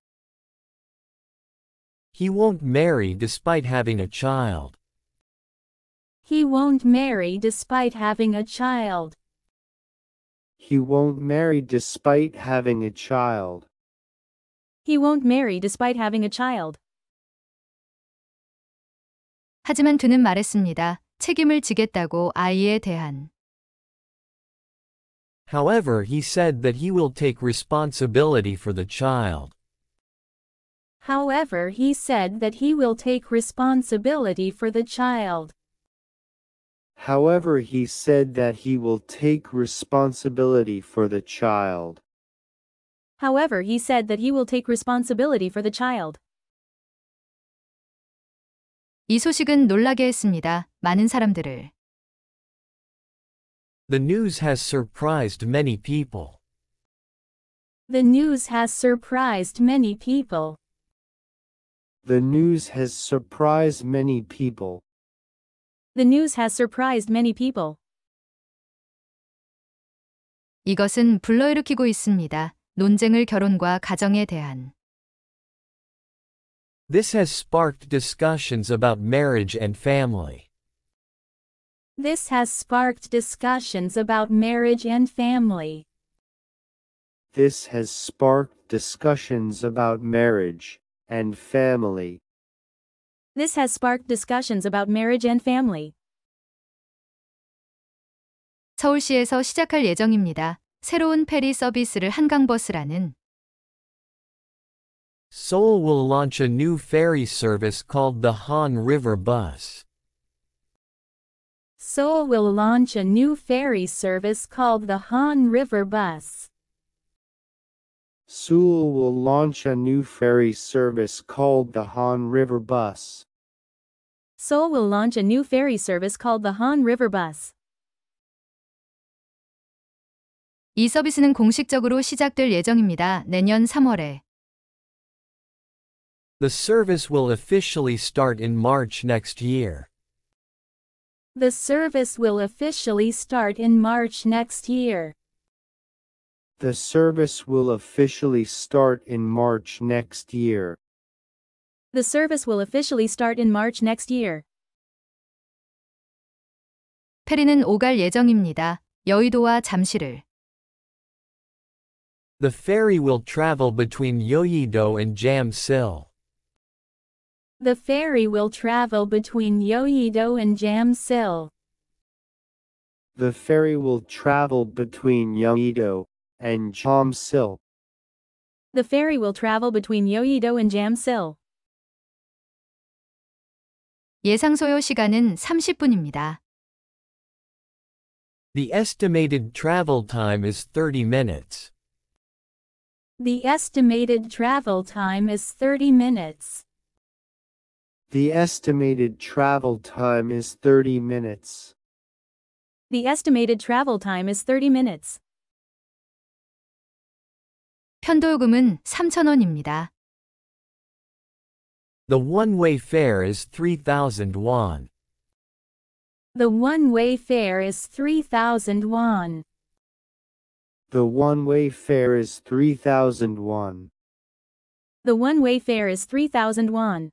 S2: He won't marry despite having a child.
S4: He won't marry despite having a child.
S5: He won't marry despite having a child.
S4: He won't marry despite having a child.
S3: 하지만 그는 말했습니다. 책임을 지겠다고 아이에 대한.
S2: However, he said that he will take responsibility for the child.
S4: However, he said that he will take responsibility for the child.
S5: However, he said that he will take responsibility for the child.
S4: However, he said that he will take responsibility for the child.
S3: 이 소식은 놀라게 했습니다. 많은 사람들을.
S2: The news has surprised many people.
S4: The news has surprised many people.
S5: The news has surprised many people.
S4: The news has surprised many people.
S3: 이것은 불러일으키고 있습니다. 논쟁을 결혼과 가정에 대한.
S2: This has sparked discussions about marriage and family.
S4: This has sparked discussions about marriage and family.
S5: This has sparked discussions about marriage and family.
S4: This has sparked discussions about marriage and family.
S3: 서울시에서 시작할 예정입니다. 새로운 페리 서비스를 한강버스라는.
S2: Seoul will launch a new ferry service called the Han River Bus.
S4: Seoul will launch a new ferry service called the Han River Bus.
S5: Seoul will launch a new ferry service called the Han River Bus.
S4: Seoul will launch a new ferry service called the Han River Bus.
S3: 이 서비스는 공식적으로 시작될 예정입니다. 내년 3월에.
S2: The service will officially start in March next year.
S4: The service will officially start in March next year.
S5: The service will officially start in March next year.
S4: The service will officially start in March next year.
S3: 페리는 오갈 예정입니다. 여의도와 잠실을.
S2: The ferry will travel between Yeouido and Jamsil.
S4: The ferry will travel between Yeouido and Jamsil.
S5: The ferry will travel between Yeouido and Jamsil.
S4: The ferry will travel between Yeouido and Jamsil.
S3: 예상 소요 시간은 30분입니다.
S2: The estimated travel time is 30 minutes.
S4: The estimated travel time is 30 minutes.
S5: The estimated travel time is 30 minutes.
S4: The estimated travel time is 30 minutes.
S3: 편도요금은 3,000원입니다.
S2: The one-way fare is 3,000 won.
S4: The one-way fare is 3,000 won.
S5: The one-way fare is 3,000 won.
S4: The one-way fare is 3,000 won.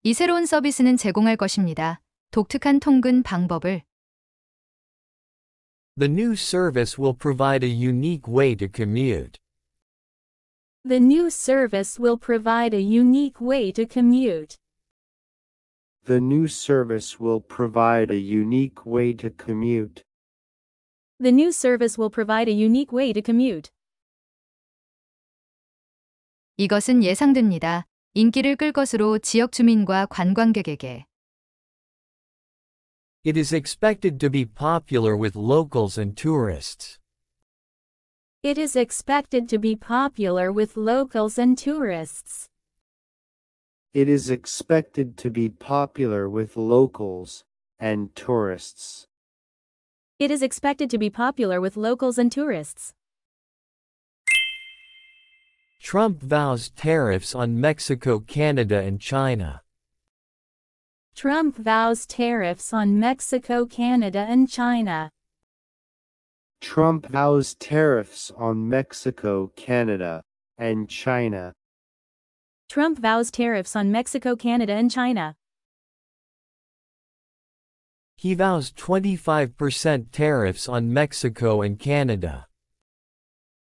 S3: 이 새로운 서비스는 제공할 것입니다. 독특한 통근 방법을.
S2: The new service will provide a unique way to commute.
S4: The new service will provide a unique way to commute.
S5: The new service will provide a unique way to commute.
S4: The new service will provide a unique way to commute.
S3: 이것은 예상됩니다. 인기를 끌 것으로 지역 주민과 관광객에게.
S2: It is expected to be popular with locals and tourists.
S4: It is expected to be popular with locals and tourists.
S5: It is expected to be popular with locals and tourists.
S4: It is expected to be popular with locals and tourists.
S2: Trump vows tariffs on Mexico, Canada, and China.
S4: Trump vows tariffs on Mexico, Canada, and China.
S5: Trump vows tariffs on Mexico, Canada, and China.
S4: Trump vows tariffs on Mexico, Canada, and China.
S2: He vows 25% tariffs on Mexico and Canada.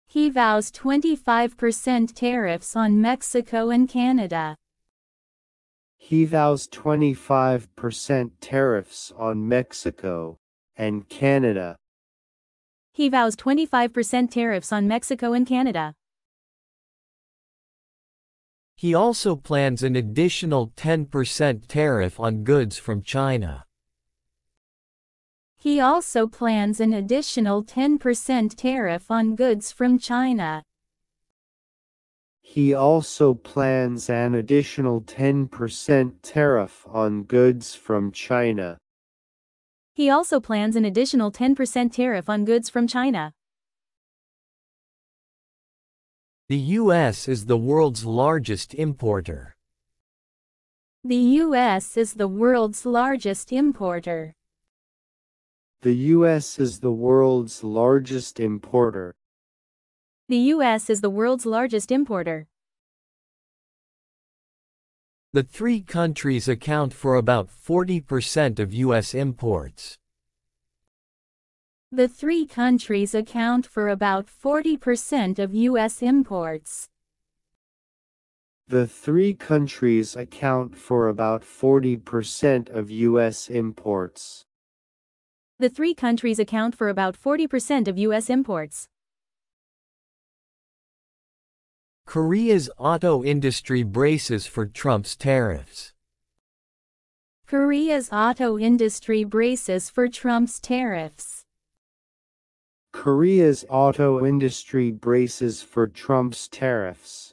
S4: He vows 25% tariffs on Mexico and Canada.
S5: He vows 25% tariffs on Mexico and Canada.
S4: He vows 25% tariffs on Mexico and Canada.
S2: He also plans an additional 10% tariff on goods from China.
S4: He also plans an additional 10% tariff on goods from China.
S5: He also plans an additional 10% tariff on goods from China.
S4: He also plans an additional 10% tariff on goods from China.
S2: The U.S. is the world's largest importer.
S4: The U.S. is the world's largest importer.
S5: The U.S. is the world's largest importer.
S4: The U.S. is the world's largest importer.
S2: The three countries account for about 40% of U.S. imports.
S4: The three countries account for about 40% of U.S. imports.
S5: The three countries account for about 40% of U.S. imports.
S4: The three countries account for about 40% of U.S. imports.
S2: Korea's auto industry braces for Trump's tariffs.
S4: Korea's auto industry braces for Trump's tariffs.
S5: Korea's auto industry braces for Trump's tariffs.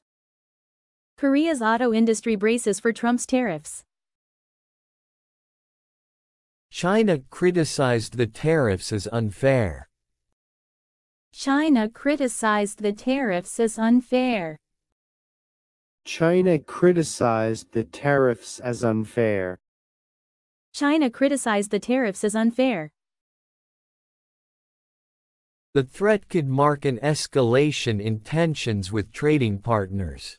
S4: Korea's auto industry braces for Trump's tariffs.
S2: China criticized the tariffs as unfair.
S4: China criticized the tariffs as unfair.
S5: China criticized the tariffs as unfair.
S4: China criticized the tariffs as unfair.
S2: The threat could mark an escalation in tensions with trading partners.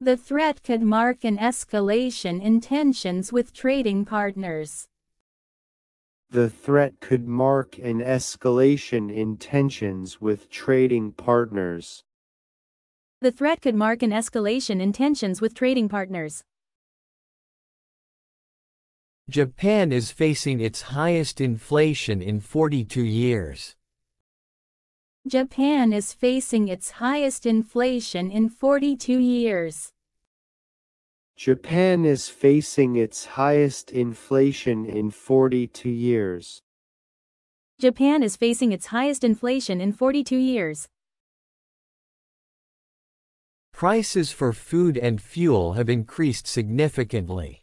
S4: The threat could mark an escalation in tensions with trading partners.
S5: The threat could mark an escalation in tensions with trading partners.
S4: The threat could mark an escalation in tensions with trading partners.
S2: Japan is facing its highest inflation in 42 years.
S4: Japan is facing its highest inflation in 42 years.
S5: Japan is facing its highest inflation in 42 years.
S4: Japan is facing its highest inflation in 42 years.
S2: Prices for food and fuel have increased significantly.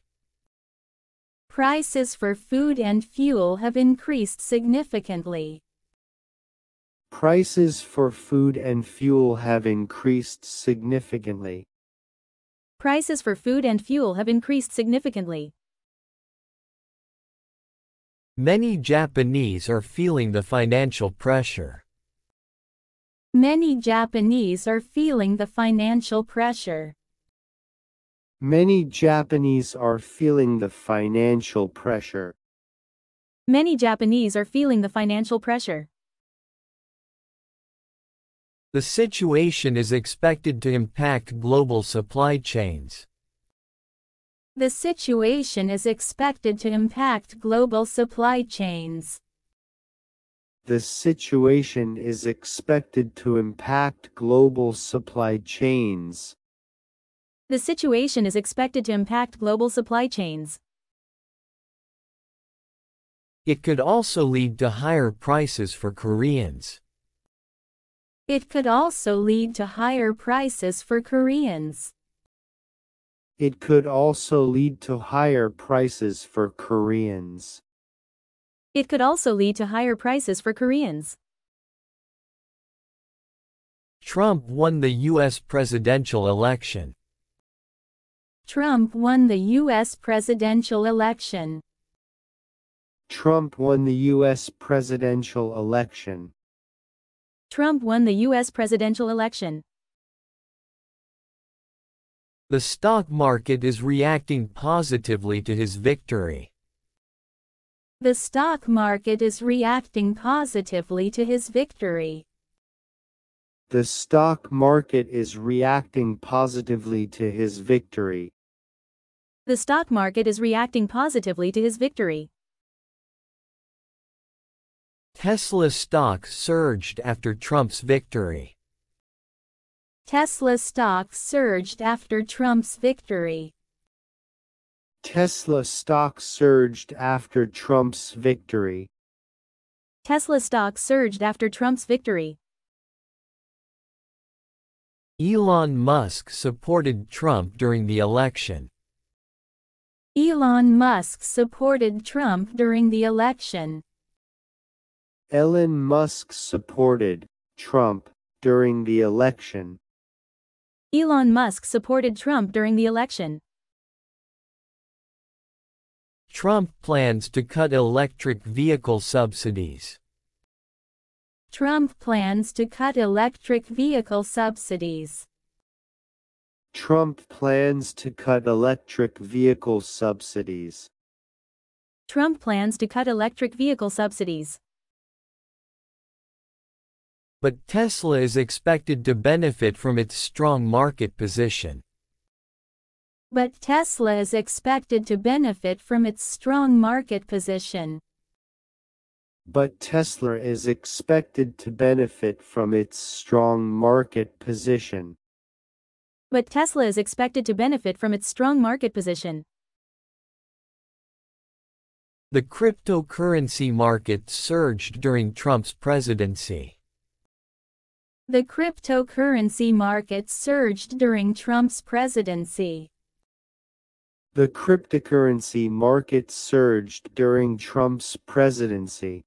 S4: Prices for food and fuel have increased significantly.
S5: Prices for food and fuel have increased significantly.
S4: Prices for food and fuel have increased significantly.
S2: Many Japanese are feeling the financial pressure.
S4: Many Japanese are feeling the financial pressure.
S5: Many Japanese are feeling the financial pressure.
S4: Many Japanese are feeling the financial pressure.
S2: The situation is expected to impact global supply chains.
S4: The situation is expected to impact global supply chains.
S5: The situation is expected to impact global supply chains.
S4: The situation is expected to impact global supply chains.
S2: It could also lead to higher prices for Koreans.
S4: It could also lead to higher prices for Koreans.
S5: It could also lead to higher prices for Koreans.
S4: It could also lead to higher prices for Koreans.
S2: Trump won the U.S. presidential election.
S4: Trump won the U.S. presidential election.
S5: Trump won the U.S. presidential election.
S4: Trump won the U.S. presidential election.
S2: The stock market is reacting positively to his victory.
S4: The stock market is reacting positively to his victory.
S5: The stock market is reacting positively to his victory.
S4: The stock market is reacting positively to his victory.
S2: Tesla stock surged after Trump's victory.
S4: Tesla stock surged after Trump's victory.
S5: Tesla stock surged after Trump's victory.
S4: Tesla stock surged after Trump's victory.
S2: Elon Musk supported Trump during the election.
S4: Elon Musk supported Trump during the election.
S5: Elon Musk supported Trump during the election.
S4: Elon Musk supported Trump during the election.
S2: Trump plans to cut electric vehicle subsidies.
S4: Trump plans to cut electric vehicle subsidies.
S5: Trump plans to cut electric vehicle subsidies.
S4: Trump plans to cut electric vehicle subsidies.
S2: But Tesla is expected to benefit from its strong market position.
S4: But Tesla is expected to benefit from its strong market position.
S5: But Tesla is expected to benefit from its strong market position.
S4: But Tesla is expected to benefit from its strong market position.
S2: The cryptocurrency market surged during Trump's presidency.
S4: The cryptocurrency market surged during Trump's presidency.
S5: The cryptocurrency market surged during Trump's presidency.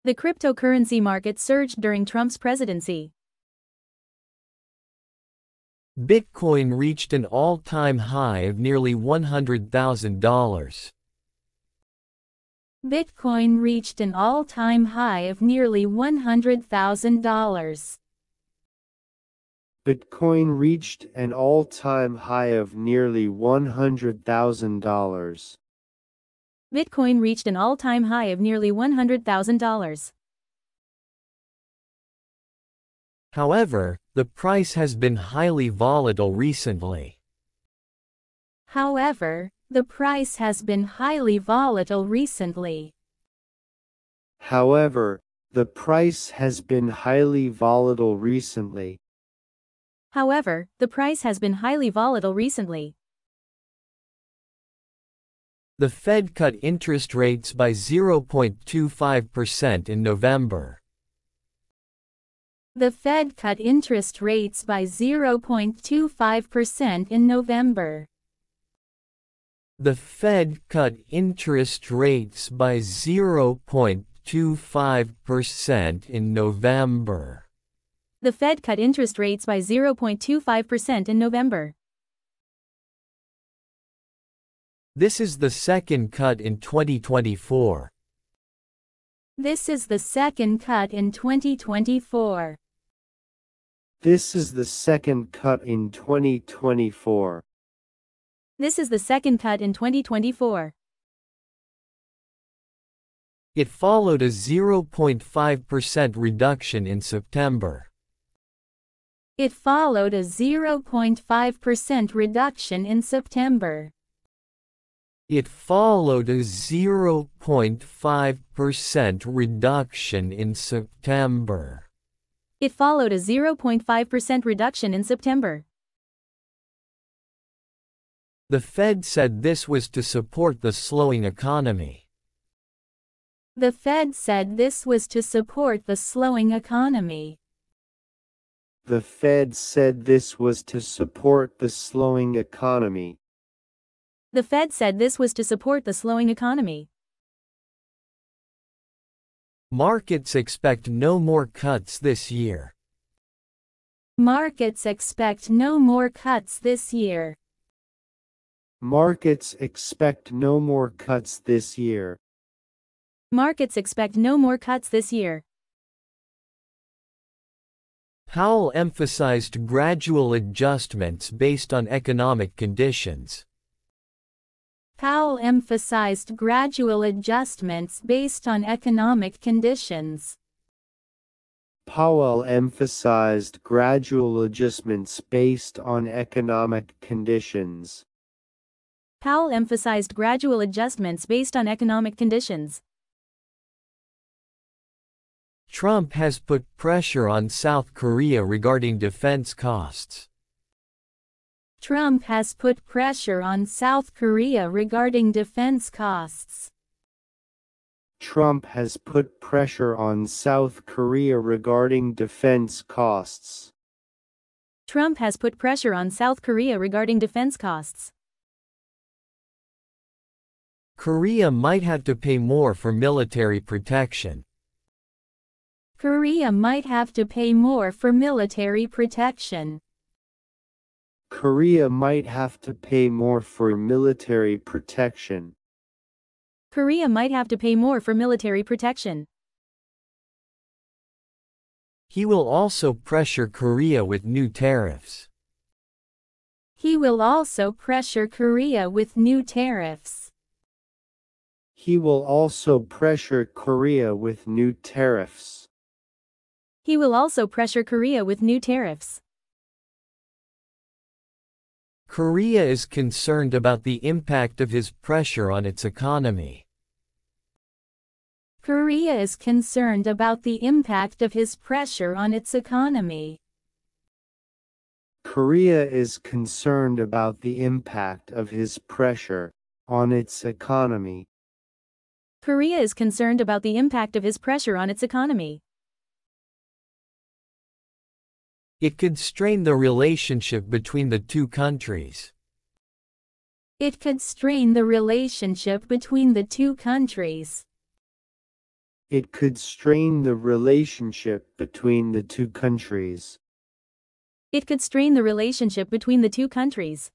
S4: The cryptocurrency market surged during Trump's presidency.
S2: Bitcoin reached an all-time high of nearly $100,000.
S4: Bitcoin reached an all-time high of nearly $100,000.
S5: Bitcoin reached an all-time high of nearly $100,000.
S4: Bitcoin reached an all-time high of nearly $100,000.
S2: However, the price has been highly volatile recently.
S4: However, the price has been highly volatile recently.
S5: However, the price has been highly volatile recently.
S4: However, the price has been highly volatile recently.
S2: The Fed cut interest rates by 0.25% in November.
S4: The Fed cut interest rates by 0.25% in November.
S2: The Fed cut interest rates by 0.25% in November.
S4: The Fed cut interest rates by 0.25% in November.
S2: This is the second cut in 2024.
S4: This is the second cut in 2024.
S5: This is the second cut in 2024.
S4: This is the second cut in 2024.
S2: It followed a 0.5% reduction in September.
S4: It followed a 0.5% reduction in September.
S2: It followed a 0.5% reduction in September.
S4: It followed a 0.5% reduction in September.
S2: The Fed said this was to support the slowing economy.
S4: The Fed said this was to support the slowing economy.
S5: The Fed said this was to support the slowing economy.
S4: The Fed said this was to support the slowing economy.
S2: Markets expect no more cuts this year.
S4: Markets expect no more cuts this year.
S5: Markets expect no more cuts this year.
S4: Markets expect no more cuts this year.
S2: Powell emphasized gradual adjustments based on economic conditions.
S4: Powell emphasized gradual adjustments based on economic conditions.
S5: Powell emphasized gradual adjustments based on economic conditions.
S4: Powell emphasized gradual adjustments based on economic conditions.
S2: Trump has put pressure on South Korea regarding defense costs.
S4: Trump has put pressure on South Korea regarding defense costs.
S5: Trump has put pressure on South Korea regarding defense costs.
S4: Trump has put pressure on South Korea regarding defense costs.
S2: Korea might have to pay more for military protection.
S4: Korea might have to pay more for military protection.
S5: Korea might have to pay more for military protection.
S4: Korea might have to pay more for military protection.
S2: He will also pressure Korea with new tariffs.
S4: He will also pressure Korea with new tariffs.
S5: He will also pressure Korea with new tariffs.
S4: He will also pressure Korea with new tariffs.
S2: Korea is concerned about the impact of his pressure on its economy.
S4: Korea is concerned about the impact of his pressure on its economy.
S5: Korea is concerned about the impact of his pressure on its economy.
S4: Korea is concerned about the impact of his pressure on its economy.
S2: It could strain the relationship between the two countries.
S4: It could strain the relationship between the two countries.
S5: It could strain the relationship between the two countries.
S4: It could strain the relationship between the two countries.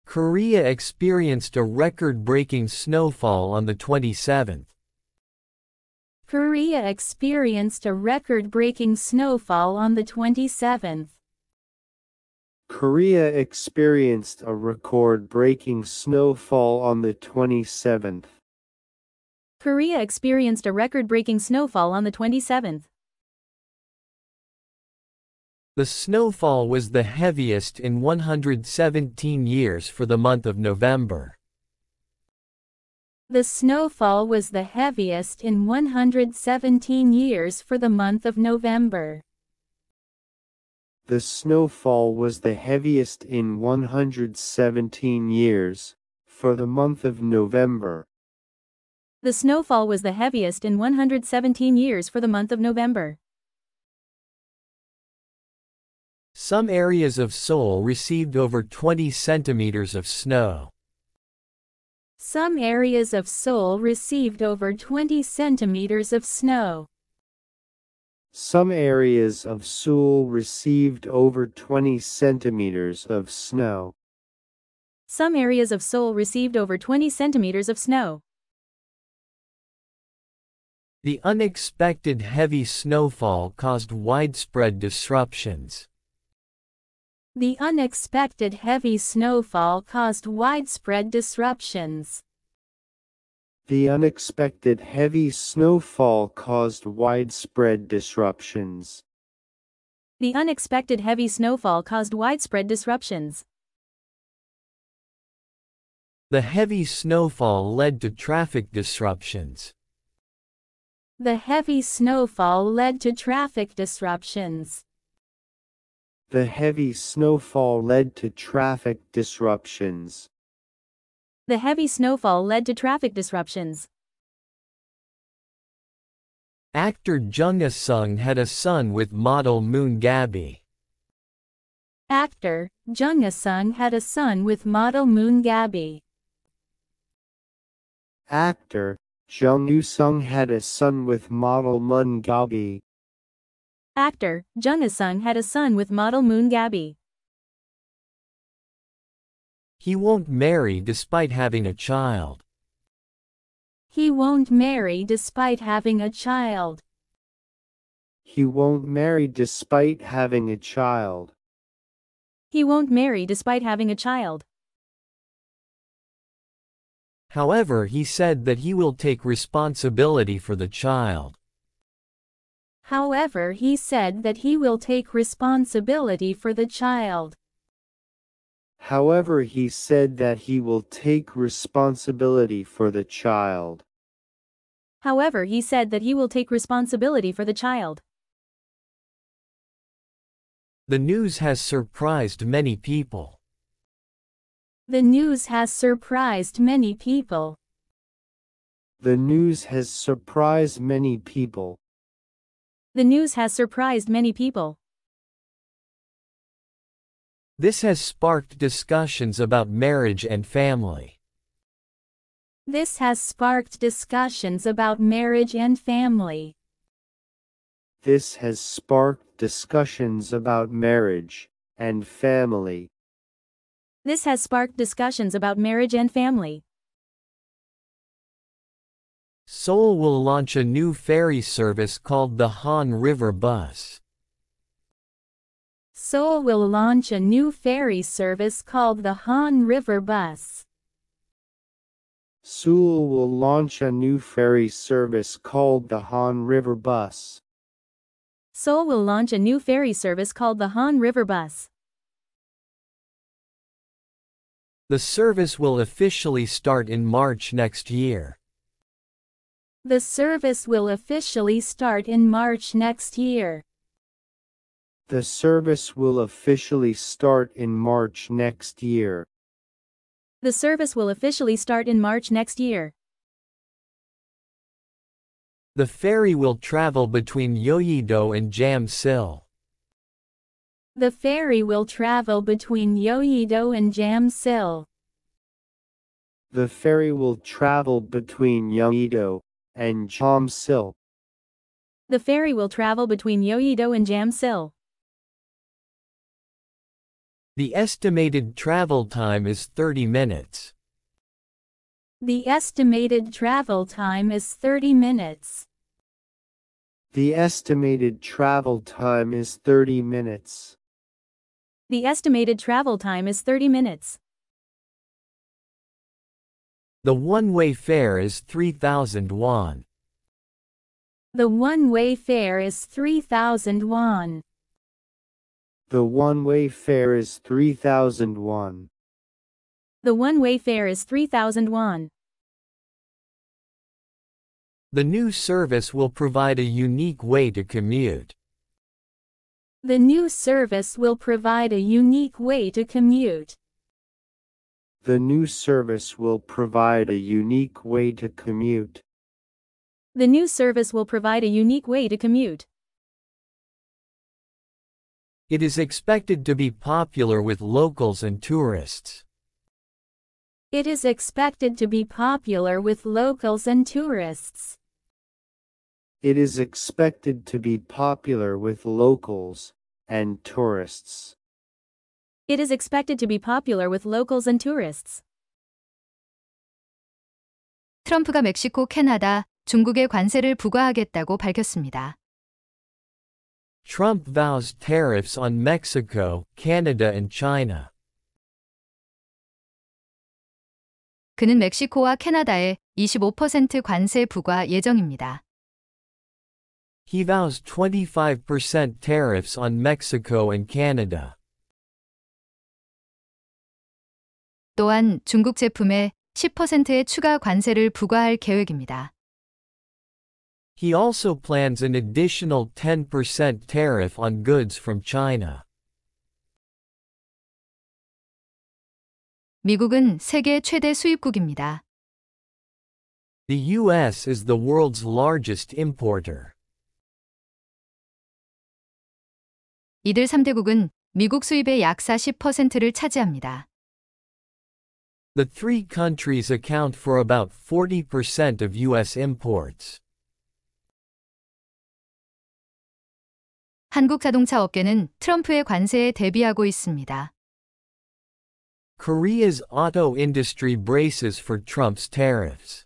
S2: Korea experienced a record-breaking snowfall on the 27th.
S4: Korea experienced a record-breaking snowfall on the 27th.
S5: Korea experienced a record-breaking snowfall on the 27th.
S4: Korea experienced a record-breaking snowfall on the 27th.
S2: The snowfall was the heaviest in 117 years for the month of November.
S4: The snowfall was the heaviest in 117 years for the month of November.
S5: The snowfall was the heaviest in 117 years for the month of November.
S4: The snowfall was the heaviest in 117 years for the month of November.
S2: Some areas of Seoul received over 20 centimeters of snow.
S4: Some areas of Seoul received over 20 centimeters of snow.
S5: Some areas of Seoul received over 20 centimeters of snow.
S4: Some areas of Seoul received over 20 centimeters of snow.
S2: The unexpected heavy snowfall caused widespread disruptions.
S4: The unexpected heavy snowfall caused widespread disruptions.
S5: The unexpected heavy snowfall caused widespread disruptions.
S4: The unexpected heavy snowfall caused widespread disruptions.
S2: The heavy snowfall led to traffic disruptions.
S4: The heavy snowfall led to traffic disruptions.
S5: The heavy snowfall led to traffic disruptions.
S4: The heavy snowfall led to traffic disruptions.
S2: Actor Jung Ah-sung had a son with model Moon Gabby.
S4: Actor Jung Ah-sung had a son with model Moon Gabby.
S5: Actor Jung Ah-sung had a son with model Moon Gabby.
S4: Actor Jung Ah-sung had a son with model Moon Gabby.
S2: He won't marry despite having a child.
S4: He won't marry despite having a child.
S5: He won't marry despite having a child.
S4: He won't marry despite having a child.
S2: However, he said that he will take responsibility for the child.
S4: However, he said that he will take responsibility for the child.
S5: However, he said that he will take responsibility for the child.
S4: However, he said that he will take responsibility for the child.
S2: The news has surprised many people.
S4: The news has surprised many people.
S5: The news has surprised many people.
S4: The news has surprised many people.
S2: This has sparked discussions about marriage and family.
S4: This has sparked discussions about marriage and family.
S5: This has sparked discussions about marriage and family.
S4: This has sparked discussions about marriage and family.
S2: Seoul will launch a new ferry service called the Han River Bus.
S4: Seoul will launch a new ferry service called the Han River Bus.
S5: Seoul will launch a new ferry service called the Han River Bus.
S4: Seoul will launch a new ferry service called the Han River Bus.
S2: The service will officially start in March next year.
S4: The service will officially start in March next year.
S5: The service will officially start in March next year.
S4: The service will officially start in March next year.
S2: The ferry will travel between Yeouido and Jamsil.
S4: The ferry will travel between Yeouido and Jamsil.
S5: The ferry will travel between Yeouido and Jamsil.
S4: The ferry will travel between Yeouido and Jamsil.
S2: The estimated travel time is 30 minutes.
S4: The estimated travel time is 30 minutes.
S5: The estimated travel time is 30 minutes.
S4: The estimated travel time is 30 minutes.
S2: The one-way fare is 3,000 won.
S4: The one-way fare is 3,000 won.
S5: The one-way fare is 3,000 won.
S4: The one-way fare is 3,000 won.
S2: The new service will provide a unique way to commute.
S4: The new service will provide a unique way to commute.
S5: The new service will provide a unique way to commute.
S4: The new service will provide a unique way to commute.
S2: It is expected to be popular with locals and tourists.
S4: It is expected to be popular with locals and tourists.
S5: It is expected to be popular with locals and tourists.
S4: It is expected to be popular with locals and tourists.
S3: 트럼프가 멕시코, 캐나다, 중국에 관세를 부과하겠다고 밝혔습니다.
S2: Trump vows tariffs on Mexico, Canada and China.
S3: 그는 멕시코와 캐나다에 25% 관세 부과 예정입니다.
S2: He vows 25% tariffs on Mexico and Canada.
S3: 또한 중국 제품에 10%의 추가 관세를 부과할 계획입니다.
S2: He also plans an additional 10% tariff on goods from China.
S3: 미국은 세계 최대 수입국입니다.
S2: The U.S. is the world's largest importer.
S3: 이들 3대국은 미국 수입의 약 40%를 차지합니다.
S2: The three countries account for about 40% of U.S. imports.
S3: 한국 자동차 업계는 트럼프의 관세에 대비하고 있습니다.
S2: Korea's auto industry braces for Trump's tariffs.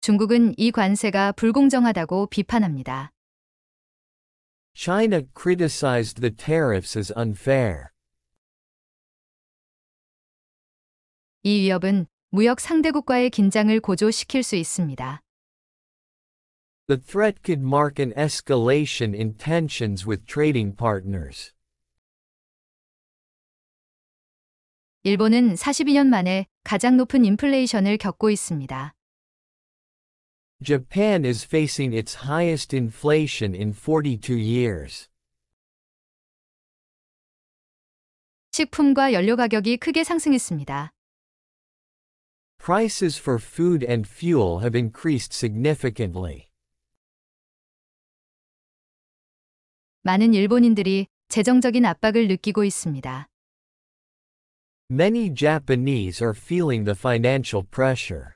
S3: 중국은 이 관세가 불공정하다고 비판합니다.
S2: China criticized the tariffs as unfair.
S3: 이 위협은 무역 상대국과의 긴장을 고조시킬 수 있습니다.
S2: The threat could mark an escalation in tensions with trading partners.
S3: 일본은 42년 만에 가장 높은 인플레이션을 겪고 있습니다.
S2: Japan is facing its highest inflation in 42 years.
S3: 식품과 연료 가격이 크게 상승했습니다.
S2: Prices for food and fuel have increased significantly.
S3: 많은 일본인들이 재정적인 압박을 느끼고 있습니다.
S2: Many Japanese are feeling the financial pressure.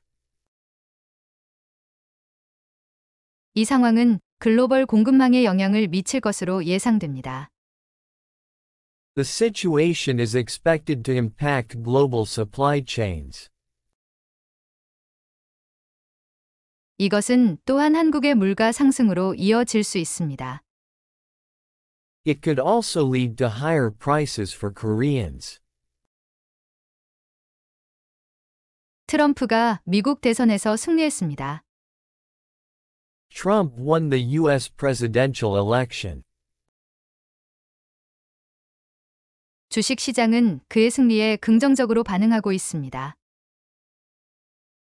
S3: 이 상황은 글로벌 공급망에 영향을 미칠 것으로 예상됩니다.
S2: The situation is expected to impact global supply chains.
S3: 이것은 또한 한국의 물가 상승으로 이어질 수 있습니다.
S2: It could also lead to higher prices for Koreans.
S3: 트럼프가 미국 대선에서 승리했습니다.
S2: Trump won the U.S. presidential election.
S3: 주식 시장은 그의 승리에 긍정적으로 반응하고 있습니다.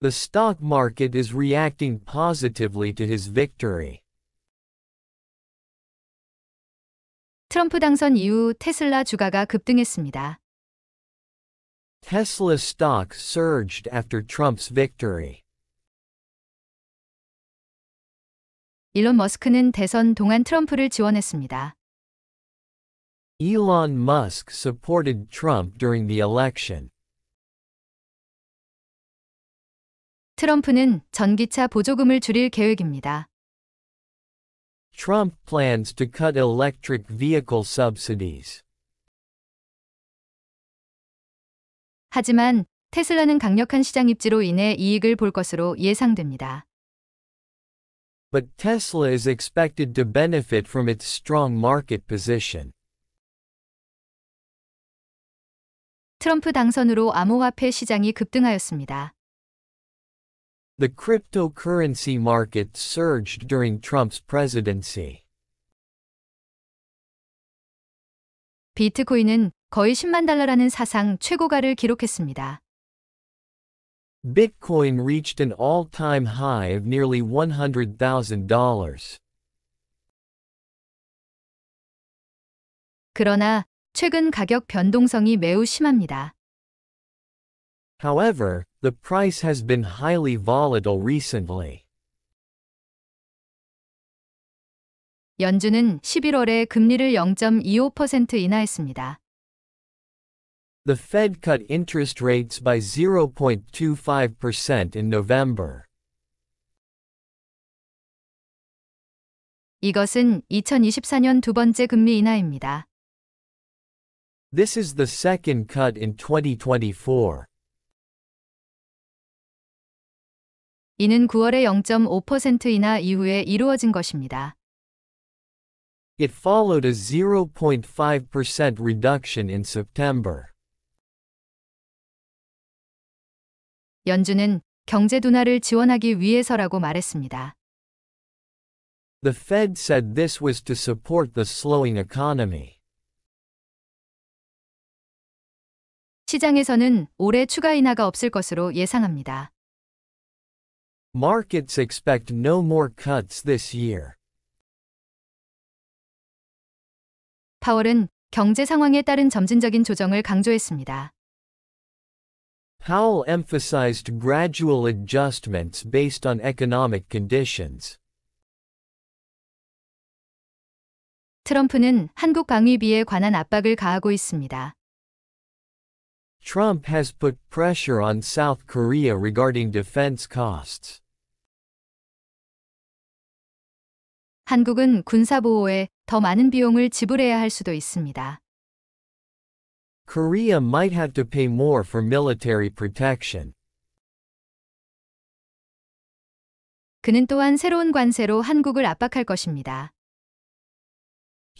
S2: The stock market is reacting positively to his victory.
S3: 트럼프 당선 이후 테슬라 주가가 급등했습니다.
S2: Tesla stock surged after Trump's victory.
S3: 일론 머스크는 대선 동안 트럼프를 지원했습니다.
S2: Elon Musk supported Trump during the election.
S3: 트럼프는 전기차 보조금을 줄일 계획입니다.
S2: Trump plans to cut electric vehicle subsidies.
S3: 하지만 테슬라는 강력한 시장 입지로 인해 이익을 볼 것으로 예상됩니다.
S2: But Tesla is expected to benefit from its strong market position.
S3: 트럼프 당선으로 암호화폐 시장이 급등하였습니다.
S2: The cryptocurrency market surged during Trump's presidency.
S3: 비트코인은 거의 10만 달러라는 사상 최고가를 기록했습니다.
S2: Bitcoin reached an all-time high of nearly $100,000.
S3: 그러나 최근 가격 변동성이 매우 심합니다.
S2: However, the price has been highly volatile recently.
S3: 연준은 11월에 금리를 0.25% 인하했습니다.
S2: The Fed cut interest rates by 0.25% in November.
S3: 이것은 2024년 두 번째 금리 인하입니다.
S2: This is the second cut in 2024.
S3: 이는 9월에 0.5% 인하 이후에 이루어진 것입니다.
S2: It followed a 0.5% reduction in September.
S3: 연준은 경제 둔화를 지원하기 위해서라고 말했습니다.
S2: The Fed said this was to support the slowing economy.
S3: 시장에서는 올해 추가 인하가 없을 것으로 예상합니다.
S2: Markets expect no more cuts this year.
S3: 파월은 경제 상황에 따른 점진적인 조정을 강조했습니다.
S2: Powell emphasized gradual adjustments based on economic conditions.
S3: 트럼프는 한국 방위비에 관한 압박을 가하고 있습니다.
S2: Trump has put pressure on South Korea regarding defense costs.
S3: 한국은 군사보호에 더 많은 비용을 지불해야 할 수도 있습니다.
S2: Korea might have to pay more for military protection.
S3: 그는 또한 새로운 관세로 한국을 압박할 것입니다.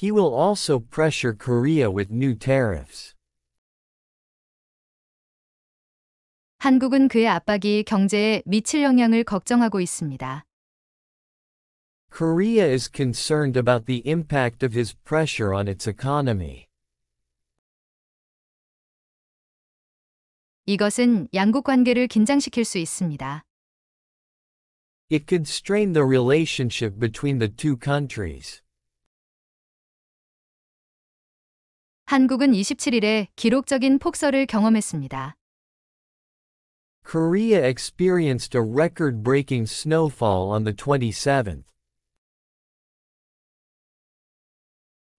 S2: He will also pressure Korea with new tariffs.
S3: 한국은 그의 압박이 경제에 미칠 영향을 걱정하고 있습니다.
S2: Korea is concerned about the impact of his pressure on its economy.
S3: 이것은 양국 관계를 긴장시킬 수 있습니다.
S2: It could strain the relationship between the two countries.
S3: 한국은 27일에 기록적인 폭설을 경험했습니다.
S2: Korea experienced a record-breaking snowfall on the 27th.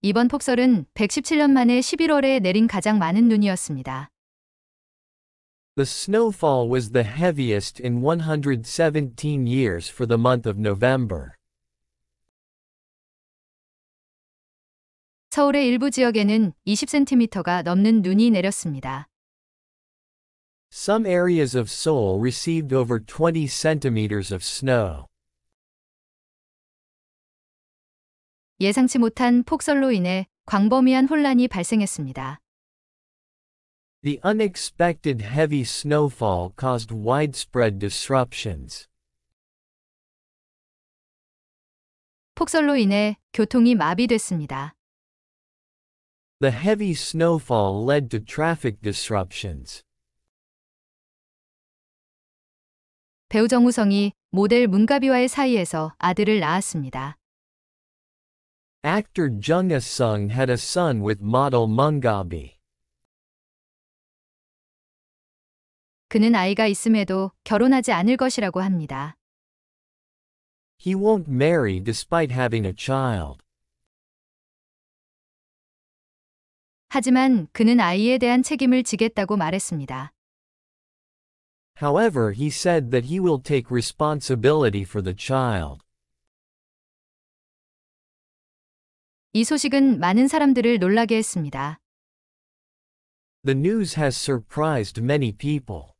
S3: 이번 폭설은 117년 만에 11월에 내린 가장 많은 눈이었습니다.
S2: The snowfall was the heaviest in 117 years for the month of November.
S3: 서울의 일부 지역에는 20cm가 넘는 눈이 내렸습니다.
S2: Some areas of Seoul received over 20 centimeters of snow.
S3: 예상치 못한 폭설로 인해 광범위한 혼란이 발생했습니다.
S2: The unexpected heavy snowfall caused widespread disruptions.
S3: 폭설로 인해 교통이 마비됐습니다.
S2: The heavy snowfall led to traffic disruptions.
S3: 배우 정우성이 모델 문가비와의 사이에서 아들을 낳았습니다.
S2: Actor Jung Ah-sung had a son with model Mungabi.
S3: 그는 아이가 있음에도 결혼하지 않을 것이라고 합니다.
S2: He won't marry despite having a child.
S3: 하지만 그는 아이에 대한 책임을 지겠다고 말했습니다.
S2: However, he said that he will take responsibility for the child.
S3: 이 소식은 많은 사람들을 놀라게 했습니다.
S2: The news has surprised many people.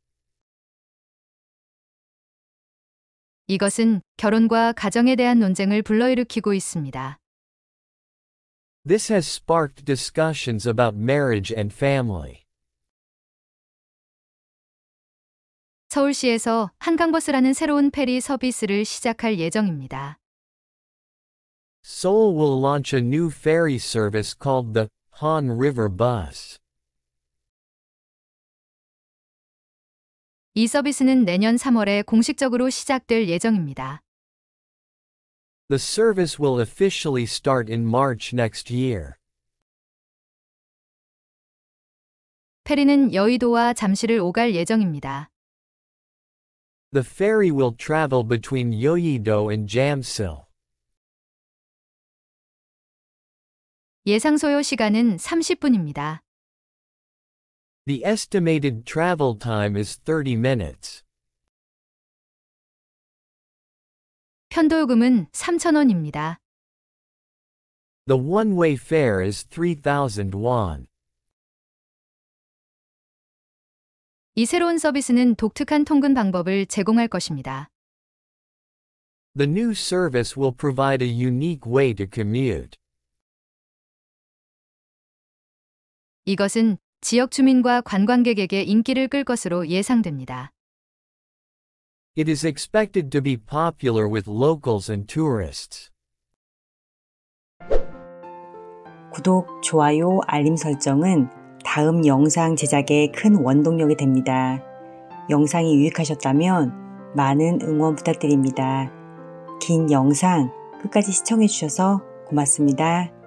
S3: 이것은 결혼과 가정에 대한 논쟁을 불러일으키고 있습니다.
S2: This has sparked discussions about marriage and family.
S3: 서울시에서 한강버스라는 새로운 페리 서비스를 시작할 예정입니다.
S2: Seoul will launch a new ferry service called the Han River Bus.
S3: 이 서비스는 내년 3월에 공식적으로 시작될 예정입니다.
S2: The service will officially start in March next year.
S3: 페리는 여의도와 잠실을 오갈 예정입니다.
S2: The ferry will travel between Yeouido and Jamsil.
S3: 예상 소요 시간은 30분입니다.
S2: The estimated travel time is 30 minutes.
S3: 편도요금은 3,000원입니다.
S2: The one-way fare is 3,000 won.
S3: 이 새로운 서비스는 독특한 통근 방법을 제공할 것입니다.
S2: The new service will provide a unique way to commute.
S3: 이것은 지역 주민과 관광객에게 인기를 끌 것으로 예상됩니다.
S2: It is expected to be popular with locals and tourists.
S1: 구독, 좋아요, 알림 설정은 다음 영상 제작에 큰 원동력이 됩니다. 영상이 유익하셨다면 많은 응원 부탁드립니다. 긴 영상 끝까지 시청해 주셔서 고맙습니다.